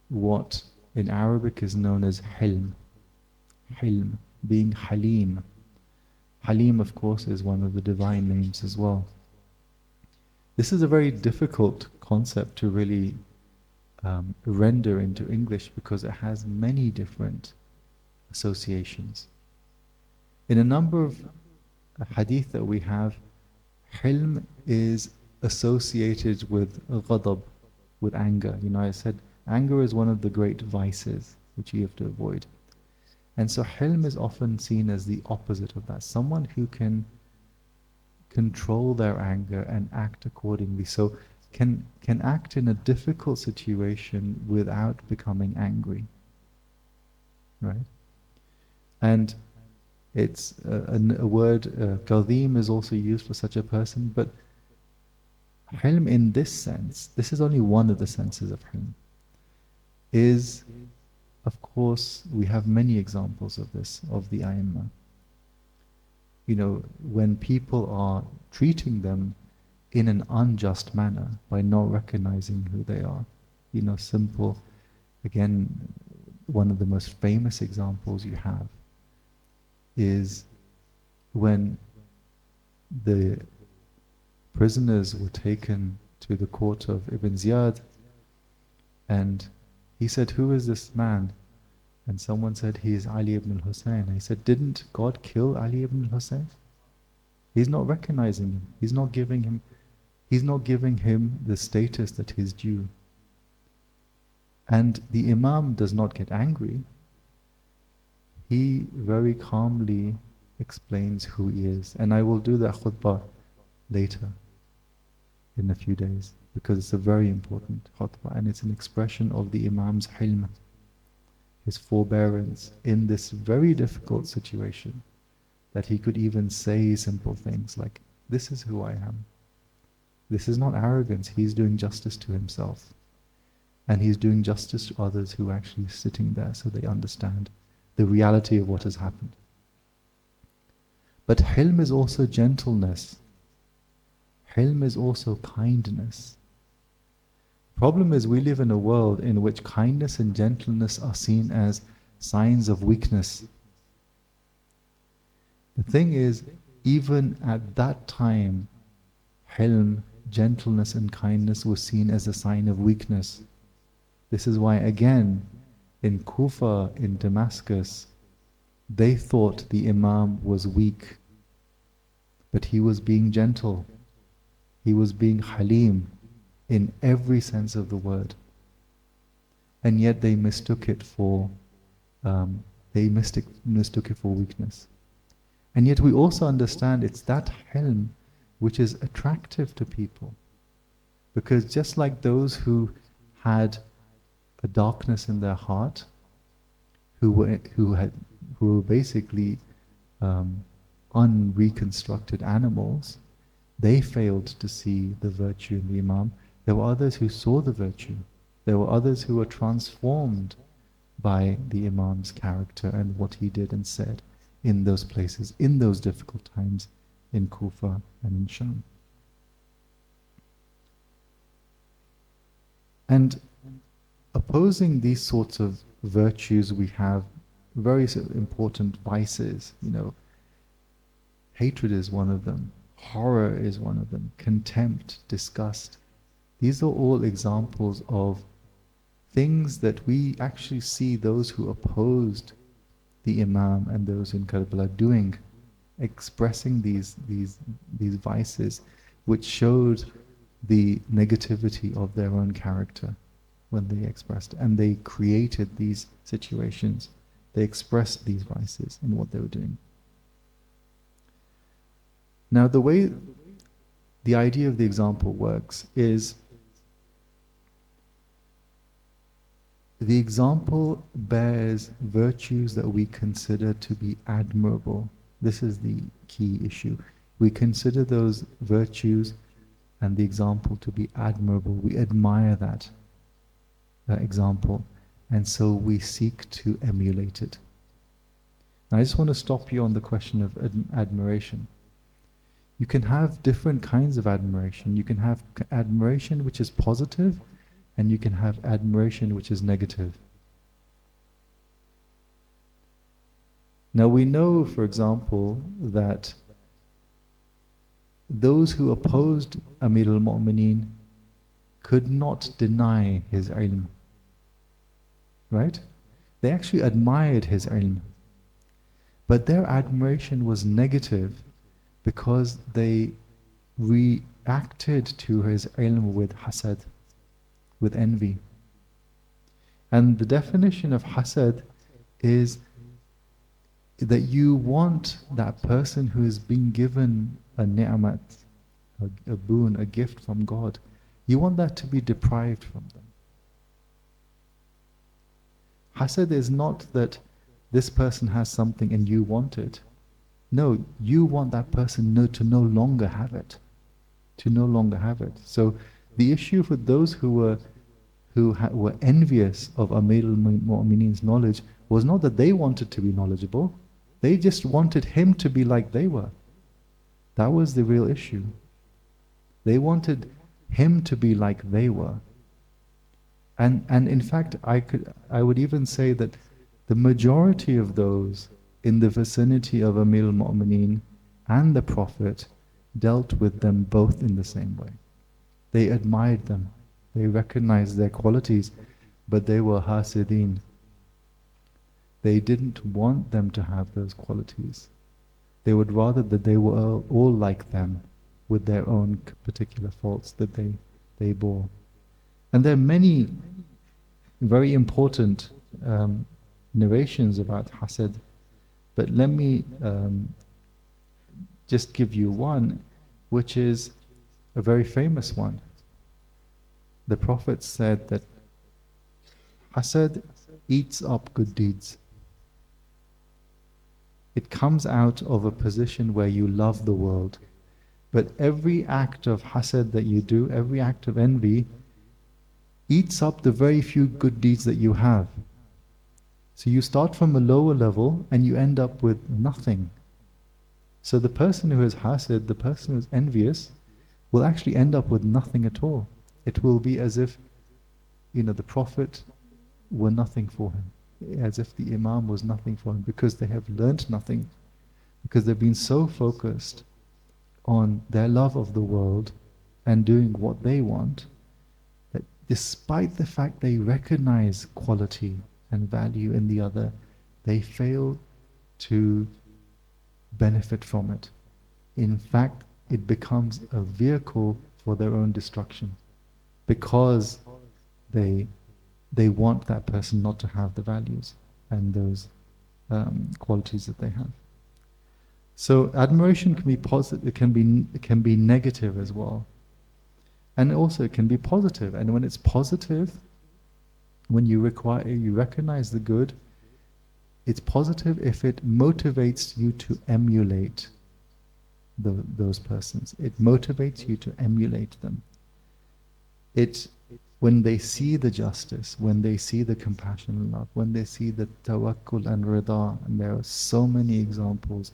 what in Arabic is known as hilm. Hilm, being halim. Halim, of course, is one of the divine names as well. This is a very difficult concept to really render into English because it has many different associations. In a number of hadith that we have, hilm is associated with ghadab, with anger. I said anger is one of the great vices which you have to avoid. And so hilm is often seen as the opposite of that. Someone who can control their anger and act accordingly. So can act in a difficult situation without becoming angry. Right? And it's a word, kadhim is also used for such a person, but hilm in this sense, this is only one of the senses of hilm, is, of course, we have many examples of this, of the A'immah. When people are treating them in an unjust manner by not recognizing who they are. Simple, again, one of the most famous examples you have is when the prisoners were taken to the court of Ibn Ziyad, and he said, "Who is this man?" And someone said, "He is Ali ibn Hussein." And he said, "Didn't God kill Ali ibn Hussein?" He's not recognizing him. He's not giving him the status that is due. And the Imam does not get angry. He very calmly explains who he is. And I will do that khutbah later, in a few days, because it's a very important khutbah, and it's an expression of the Imam's hilm, his forbearance in this very difficult situation, that he could even say simple things like, "This is who I am." This is not arrogance. He's doing justice to himself. And he's doing justice to others who are actually sitting there so they understand the reality of what has happened. But hilm is also gentleness. Hilm is also kindness. Problem is, we live in a world in which kindness and gentleness are seen as signs of weakness. The thing is, even at that time, hilm, gentleness and kindness was seen as a sign of weakness. This is why again, in Kufa, in Damascus, they thought the Imam was weak, but he was being gentle. He was being halim in every sense of the word. And yet they mistook it for mistook it for weakness. And yet we also understand it's that hilm which is attractive to people. Because just like those who had a darkness in their heart, who were basically unreconstructed animals, they failed to see the virtue in the Imam. There were others who saw the virtue. There were others who were transformed by the Imam's character and what he did and said in those places, in those difficult times in Kufa and in Sham. And opposing these sorts of virtues, we have very important vices. Hatred is one of them, horror is one of them, contempt, disgust. These are all examples of things that we actually see those who opposed the Imam and those in Karbala doing, expressing these vices, which showed the negativity of their own character when they expressed, and they created these situations. They expressed these vices in what they were doing. Now, the way the idea of the example works is the example bears virtues that we consider to be admirable. This is the key issue. We consider those virtues and the example to be admirable. We admire that example, and so we seek to emulate it. Now, I just want to stop you on the question of admiration. You can have different kinds of admiration. You can have admiration which is positive, and you can have admiration which is negative. Now we know, for example, that those who opposed Amir al-Mu'mineen could not deny his ilm. Right? They actually admired his ilm. But their admiration was negative because they reacted to his ilm with hasad, with envy. And the definition of hasad is that you want that person who has been given a ni'mat, a boon, a gift from God, you want that to be deprived from them. Hasad is not that this person has something and you want it. No, you want that person to no longer have it. To no longer have it. So the issue for those who were envious of Amir al-Mu'mineen's knowledge was not that they wanted to be knowledgeable, they just wanted him to be like they were. That was the real issue. They wanted him to be like they were. And in fact, I would even say that the majority of those in the vicinity of Amir al-Mu'mineen and the Prophet dealt with them both in the same way. They admired them. They recognized their qualities, but they were hasideen. They didn't want them to have those qualities. They would rather that they were all like them, with their own particular faults that they bore. And there are many very important narrations about hasad, but let me just give you one, which is a very famous one. The Prophet said that hasad eats up good deeds. It comes out of a position where you love the world. But every act of hasad that you do, every act of envy, eats up the very few good deeds that you have. So you start from a lower level and you end up with nothing. So the person who is hasad, the person who is envious, will actually end up with nothing at all. It will be as if, the Prophet were nothing for him. As if the Imam was nothing for him, because they have learnt nothing. because they've been so focused on their love of the world and doing what they want, that despite the fact they recognize quality and value in the other, they fail to benefit from it. In fact, it becomes a vehicle for their own destruction, because they want that person not to have the values and those qualities that they have. So admiration can be positive, it can be negative as well, and also it can be positive. And when it's positive, when you recognize the good, it's positive if it motivates you to emulate those persons. It motivates you to emulate them. When they see the justice, when they see the compassion and love, when they see the tawakkul and rida, and there are so many examples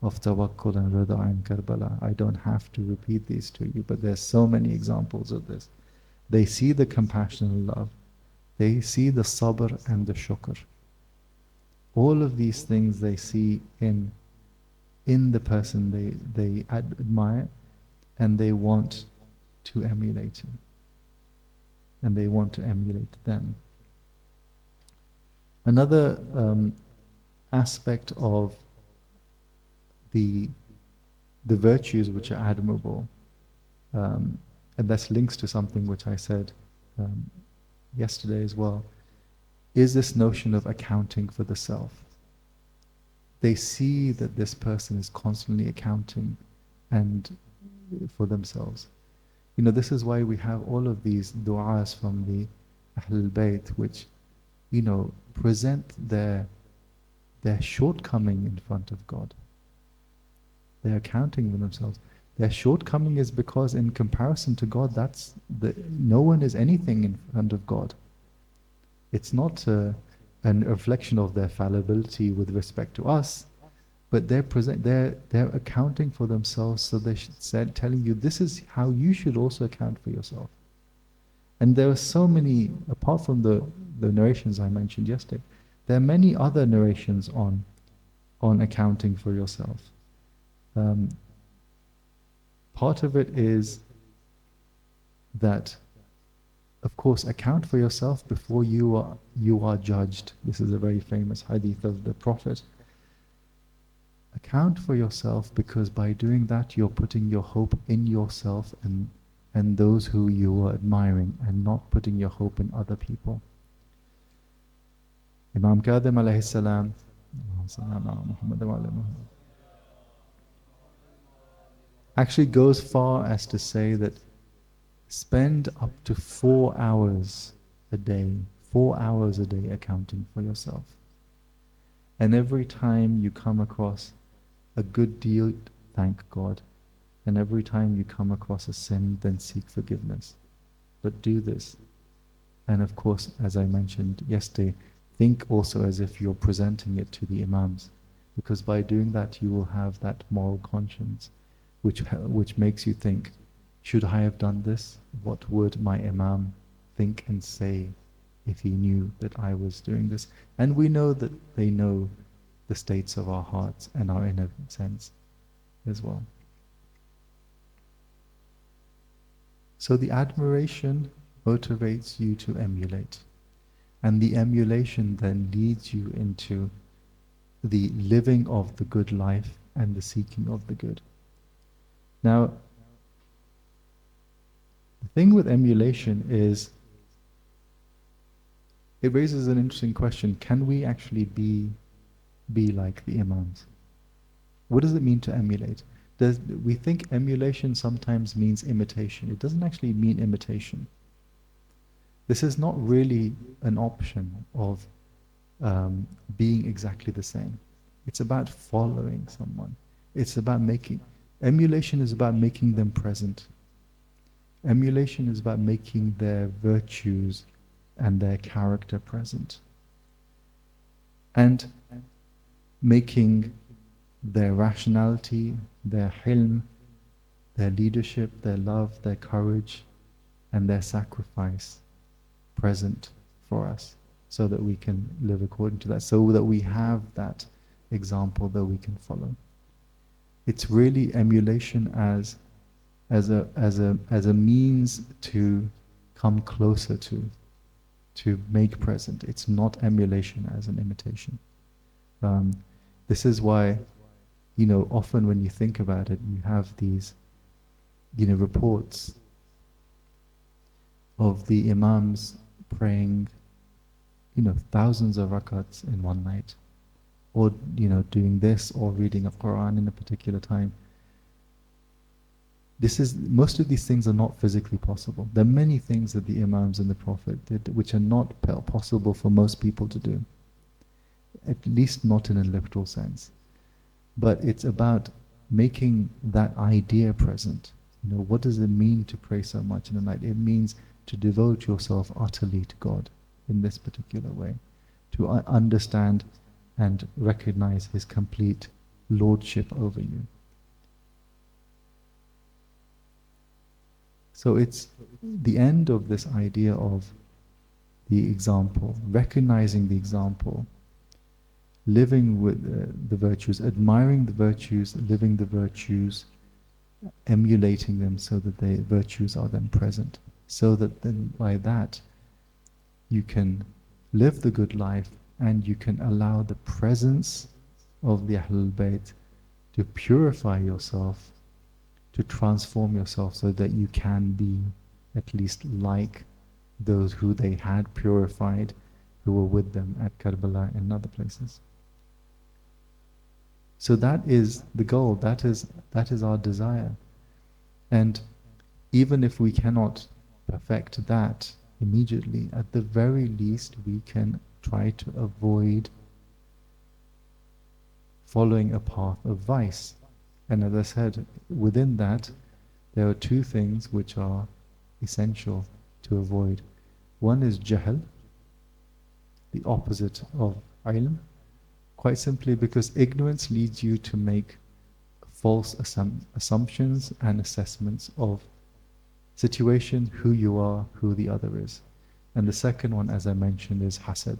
of tawakkul and rida in Karbala. I don't have to repeat these to you, but there's so many examples of this. They see the compassion and love. They see the sabr and the shukr. All of these things they see in the person they admire, and they want to emulate him. And they want to emulate them. Another aspect of the virtues which are admirable, and that's links to something which I said yesterday as well, is this notion of accounting for the self. They see that this person is constantly accounting and for themselves. You know, this is why we have all of these du'as from the Ahlul Bayt, which, you know, present their shortcoming in front of God. They're accounting for themselves. Their shortcoming is because in comparison to God, no one is anything in front of God. It's not a reflection of their fallibility with respect to us, but they're accounting for themselves, so they're telling you this is how you should also account for yourself. And there are so many, apart from the narrations I mentioned yesterday, there are many other narrations on accounting for yourself. Part of it is that, of course, account for yourself before you are judged. This is a very famous hadith of the Prophet. Account for yourself, because by doing that you're putting your hope in yourself and those who you are admiring, and not putting your hope in other people. Imam Kadhim alayhi salam actually goes far as to say that spend up to 4 hours a day, 4 hours a day accounting for yourself. And every time you come across a good deed, thank God. And every time you come across a sin, then seek forgiveness. But do this. And of course, as I mentioned yesterday, think also as if you're presenting it to the Imams. Because by doing that, you will have that moral conscience, which makes you think, should I have done this? What would my Imam think and say if he knew that I was doing this? And we know that they know the states of our hearts and our inner sense as well. So the admiration motivates you to emulate. And the emulation then leads you into the living of the good life and the seeking of the good. Now, the thing with emulation is, it raises an interesting question. Can we actually be like the Imams? What does it mean to emulate? We think emulation sometimes means imitation. It doesn't actually mean imitation. This is not really an option of being exactly the same. It's about following someone. It's about emulation is about making them present. Emulation is about making their virtues and their character present. And making their rationality, their hilm, their leadership, their love, their courage, and their sacrifice present for us, so that we can live according to that, so that we have that example that we can follow. It's really emulation as a means to come closer to make present. It's not emulation as an imitation. This is why, often when you think about it, you have these, reports of the imams praying, thousands of rakats in one night, or, doing this, or reading a Quran in a particular time. Most of these things are not physically possible. There are many things that the imams and the Prophet did which are not possible for most people to do. At least not in a literal sense. But it's about making that idea present. What does it mean to pray so much in the night? It means to devote yourself utterly to God in this particular way, to understand and recognize His complete lordship over you. So it's the end of this idea of the example, recognizing the example, living with the virtues, admiring the virtues, living the virtues, emulating them so that the virtues are then present. So that then by that you can live the good life and you can allow the presence of the Ahlul Bayt to purify yourself, to transform yourself so that you can be at least like those who they had purified, who were with them at Karbala and other places. So that is the goal, that is our desire. And even if we cannot perfect that immediately, at the very least we can try to avoid following a path of vice. And as I said, within that, there are two things which are essential to avoid. One is jahl, the opposite of ilm, quite simply because ignorance leads you to make false assumptions and assessments of situation, who you are, who the other is. And the second one, as I mentioned, is hasad.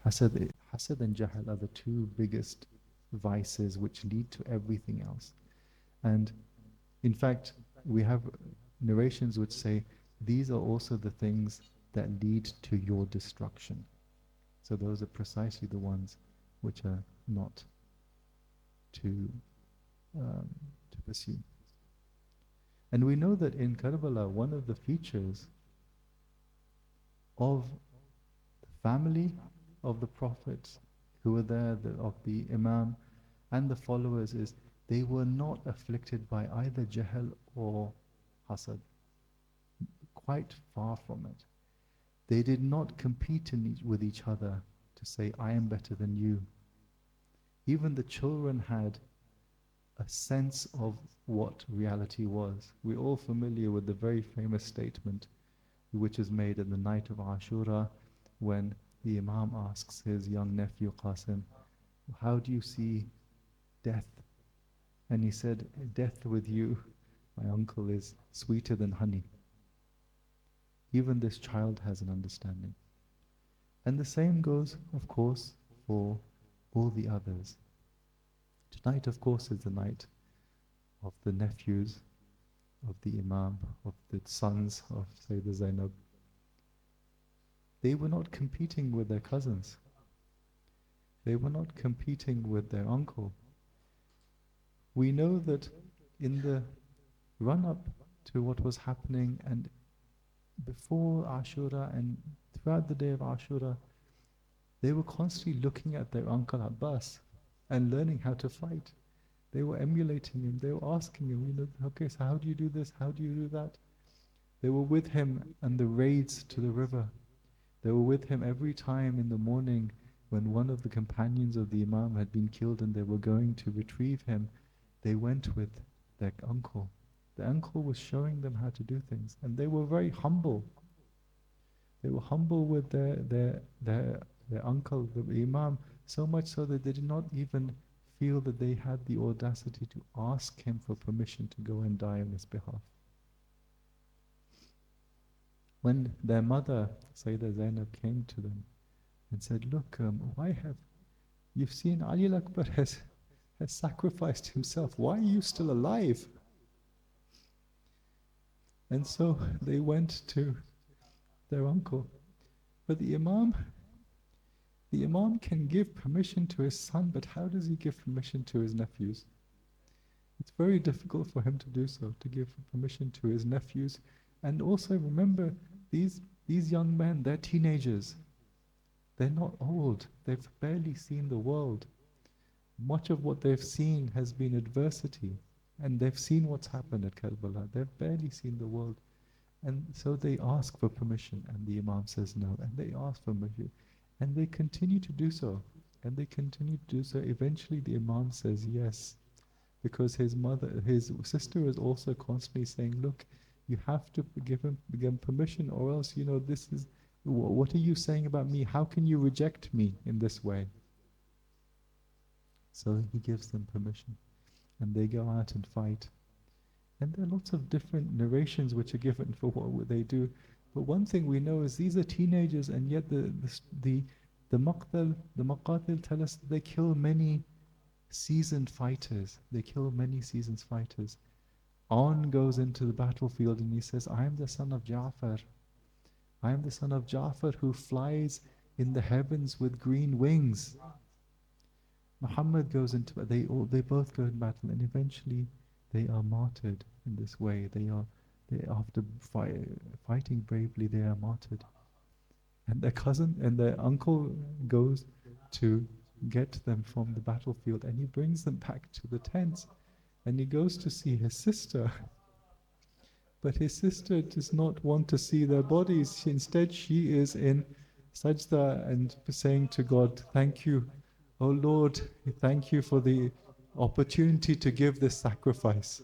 Hasad and jahl are the two biggest vices which lead to everything else. And in fact, we have narrations which say these are also the things that lead to your destruction. So those are precisely the ones which are not to pursue. And we know that in Karbala, one of the features of the family of the prophets who were there, of the Imam and the followers, is they were not afflicted by either jahl or hasad. Quite far from it. They did not compete with each other to say, I am better than you. Even the children had a sense of what reality was. We're all familiar with the very famous statement which is made at the night of Ashura when the Imam asks his young nephew Qasim, how do you see death? And he said, death with you, my uncle, is sweeter than honey. Even this child has an understanding. And the same goes, of course, for all the others. Tonight, of course, is the night of the nephews of the Imam, of the sons of Sayyidah Zainab. They were not competing with their cousins. They were not competing with their uncle. We know that in the run-up to what was happening and before Ashura and throughout the day of Ashura, they were constantly looking at their uncle Abbas and learning how to fight. They were emulating him. They were asking him, okay, so how do you do this? How do you do that? They were with him on the raids to the river. They were with him every time in the morning when one of the companions of the Imam had been killed and they were going to retrieve him. They went with their uncle. The uncle was showing them how to do things, and they were very humble. They were humble with their uncle, the Imam, so much so that they did not even feel that they had the audacity to ask him for permission to go and die on his behalf. When their mother, Sayyidah Zainab, came to them and said, look, why have you've seen Ali al-Akbar has has sacrificed himself. Why are you still alive? And so they went to their uncle. But the Imam can give permission to his son, but how does he give permission to his nephews? It's very difficult for him to do so, to give permission to his nephews. And also remember, these young men, they're teenagers. They're not old. They've barely seen the world. Much of what they've seen has been adversity. And they've seen what's happened at Karbala. They've barely seen the world. And so they ask for permission, and the Imam says no. And they ask for permission. And they continue to do so. And they continue to do so. Eventually the Imam says yes. Because his sister is also constantly saying, look, you have to give him permission, or else, this is, what are you saying about me? How can you reject me in this way? So he gives them permission, and they go out and fight. And there are lots of different narrations which are given for what they do. But one thing we know is these are teenagers, and yet the Maqatil tell us that they kill many seasoned fighters. They kill many seasoned fighters. On goes into the battlefield and he says, I am the son of Ja'far. I am the son of Ja'far who flies in the heavens with green wings. Muhammad goes into, they both go in battle, and eventually they are martyred in this way. After fighting bravely, they are martyred. And their cousin and their uncle goes to get them from the battlefield, and he brings them back to the tents, and he goes to see his sister. But his sister does not want to see their bodies. Instead, she is in sajda and saying to God, thank you, oh Lord, thank you for the opportunity to give this sacrifice.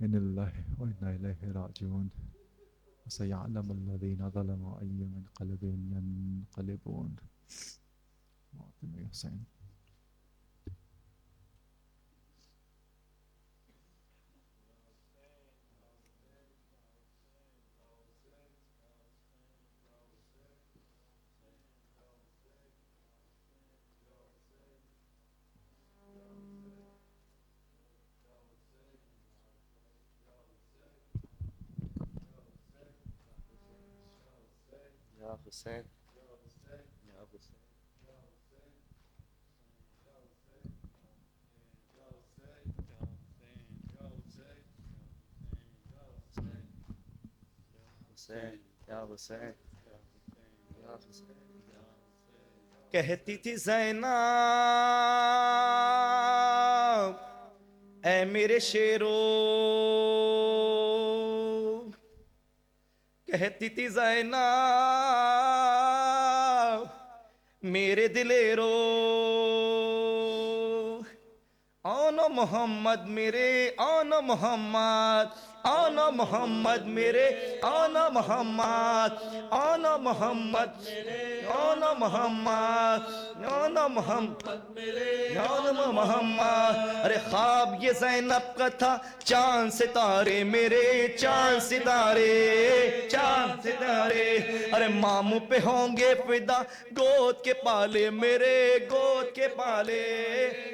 Inna lillahi wa inna ilayhi raji'un. وسيعلم الذين ظلموا أي منقلب ينقلبون. معظم حسين. Ya Hussein. Ya Hussein. कहती थी ज़ैनब ऐ मेरे शेरो, कहती थी ज़ैनब मेरे दिलेरो, आना मोहम्मद मेरे, आना मोहम्मद, आना मोहम्मद मेरे, आना मोहम्मद, आना मोहम्मद मेरे, आना मोहम्मद, आना मोहम्मद मेरे, आना मोहम्मद। अरे ख्वाब ये ज़ैनब का था, चांद सितारे मेरे, चांद सितारे, चांद सितारे। अरे मामू पे होंगे फिदा, गोद के पाले मेरे, गोद के पाले,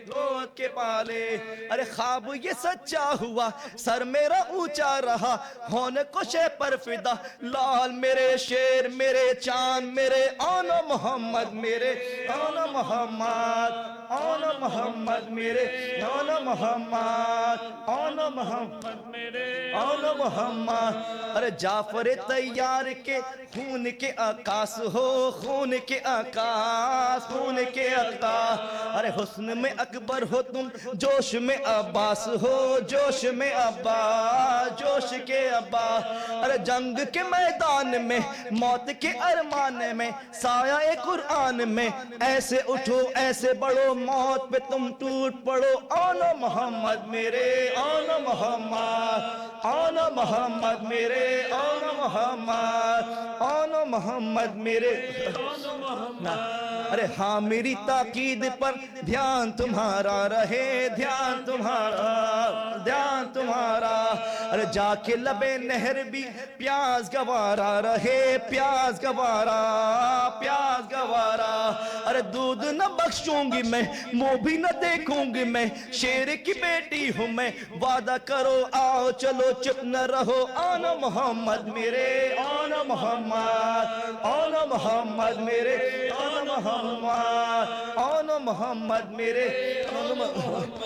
गोद के पाले। अरे ख्वाब ये सच्चा हुआ, सर मेरा ऊंचा रहा, होने को शे पर फिदा, लाल मेरे शेर मेरे चांद मेरे, आना मोहम्मद मेरे, आना मोहम्मद, आना मोहम्मद मेरे, आना मोहम्मद, आना मोहम्मद मेरे, आना मोहम्मद। अरे जाफर तैयार के खून के आकाश हो, खून के आकाश, खून के आकाश। अरे हुस्न में अकबर हो तुम, जोश में अब्बास हो, जोश में अब्बास, जोश के अब्बास। अरे जंग के मैदान में, मौत के अरमान में, साया ए कुरान में, ऐसे उठो ऐसे बढ़ो, मौत पे तुम टूट पड़ो। आना मोहम्मद मेरे, आना मोहम्मद, आना मोहम्मद मेरे, आना मोहम्मद, आना मोहम्मद मेरे, आना मोहम्मद। ارے ہاں میری تاکید پر دھیان تمہارا رہے، دھیان تمہارا، دھیان تمہارا. ارے جا کے لبے نہر بھی پیاس گوارا رہے، پیاس گوارا، پیاس گوارا. ارے دودھ نہ بخشوں گی میں، منہ بھی نہ دیکھوں گی میں، شیر کی بیٹی ہوں میں. وعدہ کرو آؤ چلو چپ نہ رہو. آنا محمد میرے، آنا محمد، آنا محمد میرے، آنا محمد، آنا محمد میرے، آنا محمد.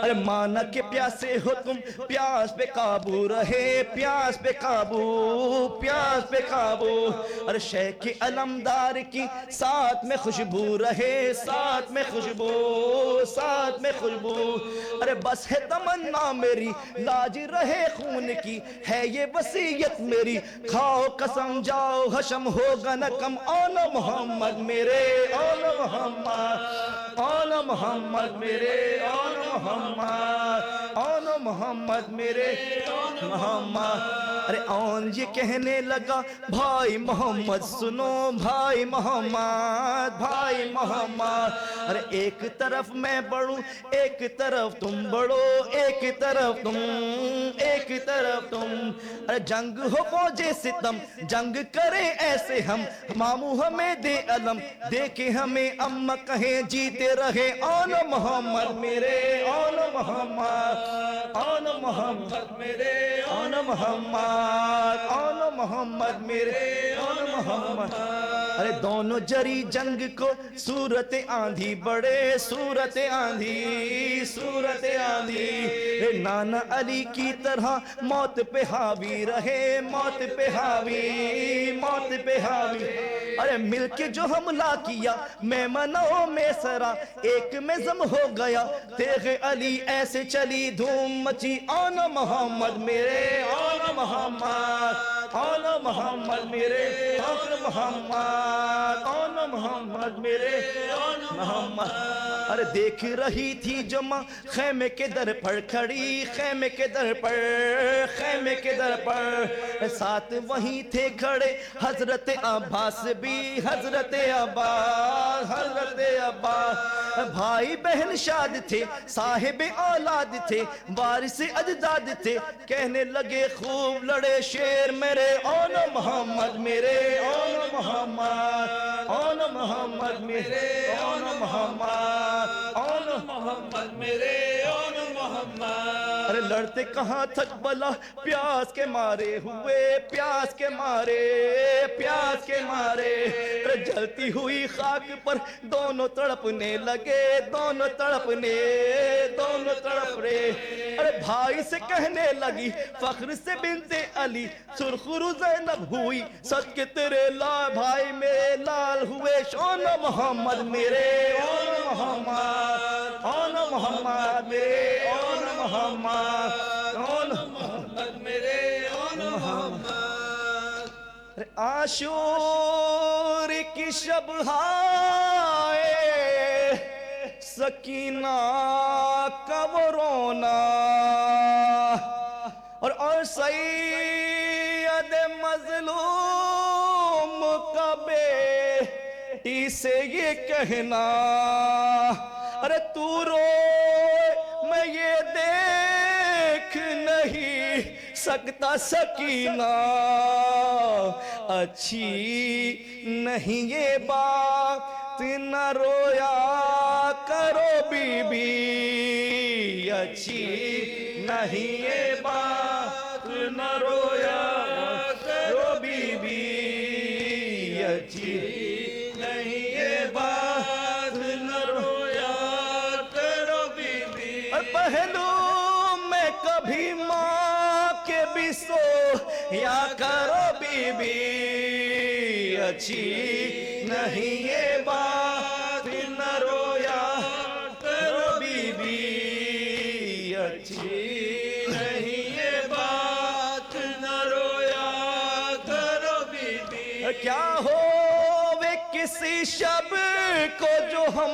ارے مانا کہ پیاسے ہو تم، پیاس پہ قابو رہے، پیاس پہ قابو، پیاس پہ قابو. ارے شیخ علمدار کی ساتھ میں خوشبو رہے، ساتھ میں خوشبو، ساتھ میں خوشبو. ارے بس ہے تمنا میری، لاج رہے خون کی، ہے یہ وصیت میری. کھاؤ قسم جاؤ حشم ہوگا نہ کم. آنا محمد میرے، آنا محمد، آنا محمد میرے، آنا محمد، آنا محمد میرے، آنا محمد. ارے آن یہ کہنے لگا بھائی محمد سنو، بھائی محمد، بھائی محمد. ارے ایک طرف میں بڑھوں، ایک طرف تم بڑھو، ایک طرف تم، ایک طرف تم. ارے جنگ ہو فوج ستم، جنگ کریں ایسے ہم، ماموں ہمیں دے علم، دے کے ہمیں اماں کہیں جیتے رہے. آنا محمد میرے، آنا محمد، آنا محمد میرے، آنا محمد، آنا محمد میرے، آنا محمد. ارے دونوں جری جنگ کو صورت آندھی بڑھے، صورت آندھی، صورت آندھی. نانا علی کی طرح موت پہ حاوی رہے، موت پہ حاوی، موت پہ حاوی. ارے مل کے جو حملہ کیا میمنوں میں سرا، ایک میں ضم ہو گیا تیغ علی، ایسے چلی دھوم مچی. آنا محمد میرے، آنا محمد، آنا محمد میرے، آنا محمد، آنا محمد میرے، آنا محمد. ارے دیکھ رہی تھی جو ماں خیمے کے در پر کھڑی، خیمے کے در پر، خیمے کے در پر. ساتھ وہیں تھے کھڑے حضرت عباس بھی، حضرت عباس، حضرت عباس. بھائی بہن شاد تھے، صاحب اولاد تھے، وارث اجداد تھے. کہنے لگے خوب لڑے شیر میرے. آنا محمد میرے، آنا محمد، آنا محمد میرے، آنا محمد، آنا محمد میرے، آنا محمد. ارے لڑتے کہاں تھک بلا، پیاس کے مارے ہوئے، پیاس کے مارے، پیاس کے مارے. ارے جلتی ہوئی خاک پر دونوں تڑپنے لگے، دونوں تڑپنے، دونوں تڑپ رہے. ارے بھائی سے کہنے لگی فخر سے بنت علی، سرخرو زینب ہوئی صدقے تیرے لال، بھائی میرے لال ہوئے. آنا محمد میرے، آنا محمد، آنا محمد میرے، آنا محمد، آنا محمد میرے، آنا محمد. عاشور کی شب ہائے سکینہ کا وہ رونا، اور سید مظلوم کا بیٹی سے یہ کہنا. ارے تو روئے میں یہ دیکھ نہیں سکتا سکینہ، اچھی نہیں یہ بات نہ رویا کرو بی بی، اچھی نہیں یہ بات نہ رویا کرو بی بی، اچھی نہیں یہ بات نہ رویا کرو بی بی. پہلو میں کبھی ماں کے بھی سو یا کرو بی بی، اچھی نہیں یہ بات نہ رویا کرو بی بی، اچھی نہیں یہ بات نہ رویا کرو بی بی. کیا ہو وہ کسی شب کو جو ہم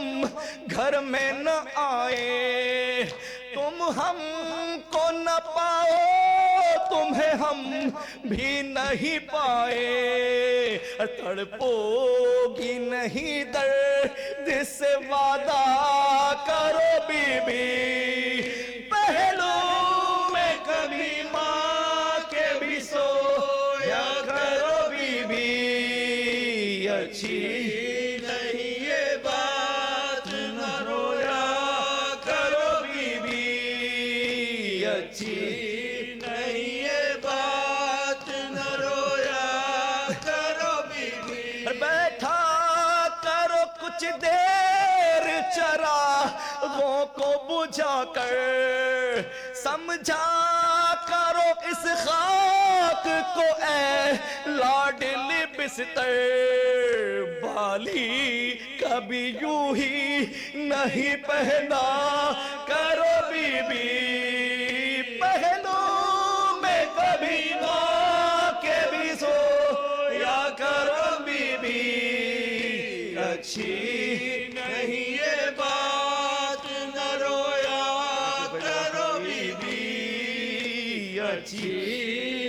گھر میں نہ آئے، تم ہم کو نہ پاؤ تو تمہیں ہم بھی نہیں پائے تڑپو گی نہیں درد سے وعدہ کرو بی بی پہلو میں کبھی ماں کے بھی سویا کرو بی بی اچھی نہیں یہ بات نہ رویا کرو بی بی اچھی نہیں یہ بات نہ رویا کرو بی بی بیٹھا کرو کچھ دیر چراغوں کو بجھا کر سمجھا کرو اس خاک کو اے لاڈلی بستر بالی کبھی یوں ہی نہیں پہنا کرو بی بی پہلو میں کبھی ماں کے بھی سویا کرو بی بی اچھی نہیں یہ بات نہ رویا کرو بی بی اچھی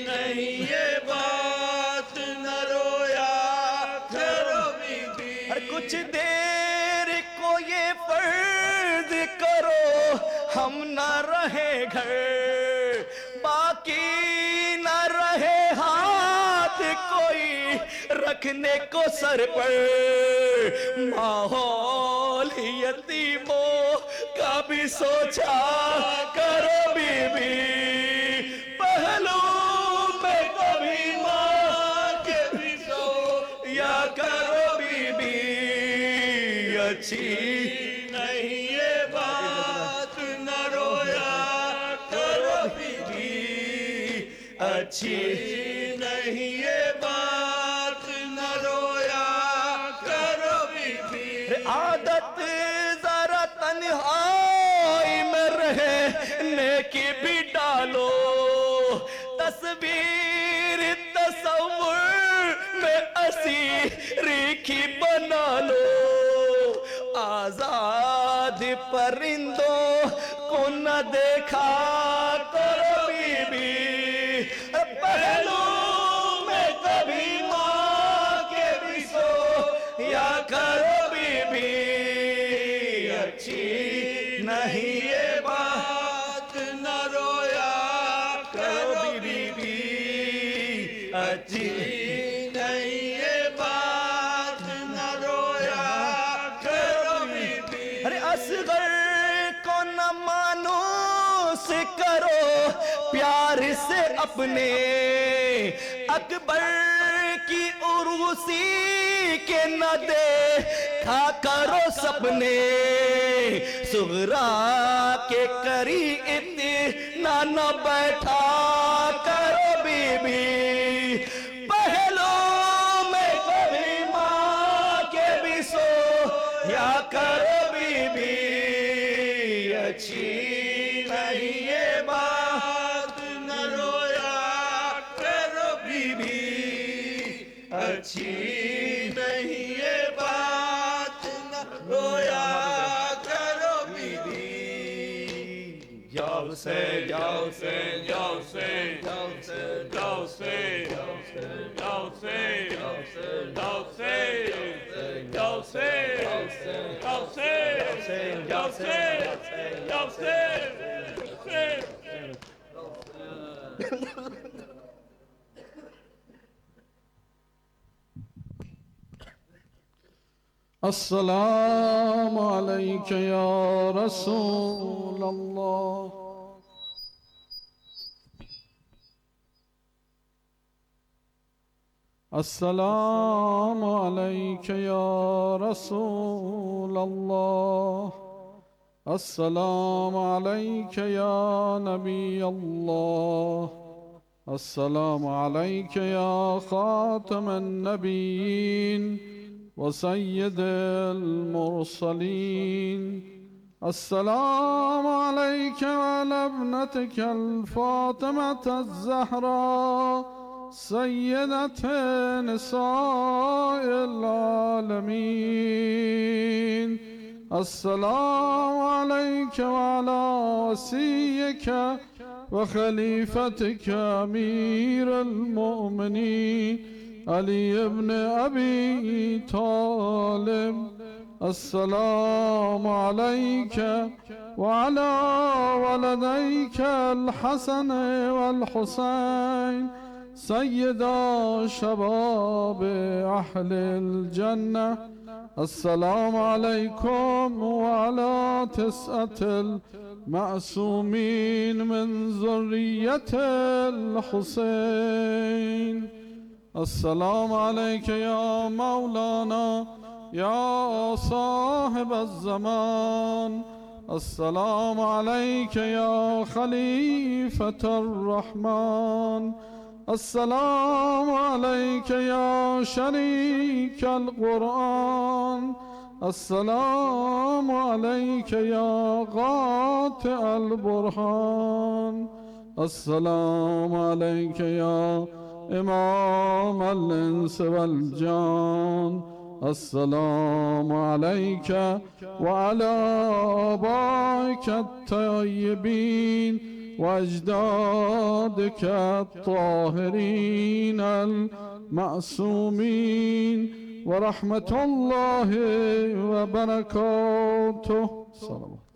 نہیں یہ بات نہ رویا کرو بی بی کچھ دیر کو یہ فرض کرو ہم نہ رہے گھر باقی نہ رہے ہاتھ کوئی رکھنے کو سر پر ماحول یتیموں کا بھی سوچا کرو بی بی پہلو میں کبھی ماں کے بھی سویا کرو بی بی اچھی نہیں یہ بات نہ رویا کرو بی بی اچھی نہیں یہ بات نہ رویا کرو بی بی عادت ذرا تنہائی میں رہنے کی بھی ڈالو تصویر تصور میں اسیری کی بنا لو آزاد پرندوں کو نہ دیکھا کرو بی بی پہلو میں کبھی ماں کے بھی سویا کرو بی بی اچھی نہیں یہ بات نہ رویا کرو بی بی اچھی نہیں یہ بات نہ رویا کرو بی بی ارے اصغر کو نہ مانوس کرو پیار سے اپنے اکبر کی عروسی کے نہ دیکھا کرو سپنے صغرا کے قریب اتنا نہ بیٹھا کرو بی بی پہلو میں کبھی ماں کے بھی سویا کرو بی بی اچھی نہیں یہ بات نہ رویا کرو بی بی اچھی نہیں یہ بات نہ رویا کرو بی بی یا حسین یا حسین یا حسین یا حسین یا حسین یا حسین یا حسین یا حسین یا حسین یا حسین السلام علیک یا رسول اللہ السلام علیک یا رسول اللہ السلام علیک یا نبی اللہ السلام علیک یا خاتم النبیین وسيد المرسلين السلام عليك وعلى ابنتك الفاطمة الزهراء سيدة نساء العالمين السلام عليك وعلى وصيك وخليفتك أمير المؤمنين علي بن أبي طالب. السلام عليك وعلى ولديك الحسن والحسين سيدا شباب أهل الجنة. السلام عليكم وعلى 9 المعصومين من ذرية الحسين. السلام عليك يا مولانا يا صاحب الزمان. السلام عليك يا خليفة الرحمن. السلام عليك يا شريك القرآن. السلام عليك يا قاطع البرهان. السلام عليك يا إمام الإنس والجان. السلام عليك وعلى آبائك الطيبين وأجدادك الطاهرين المعصومين ورحمة الله وبركاته. صلى الله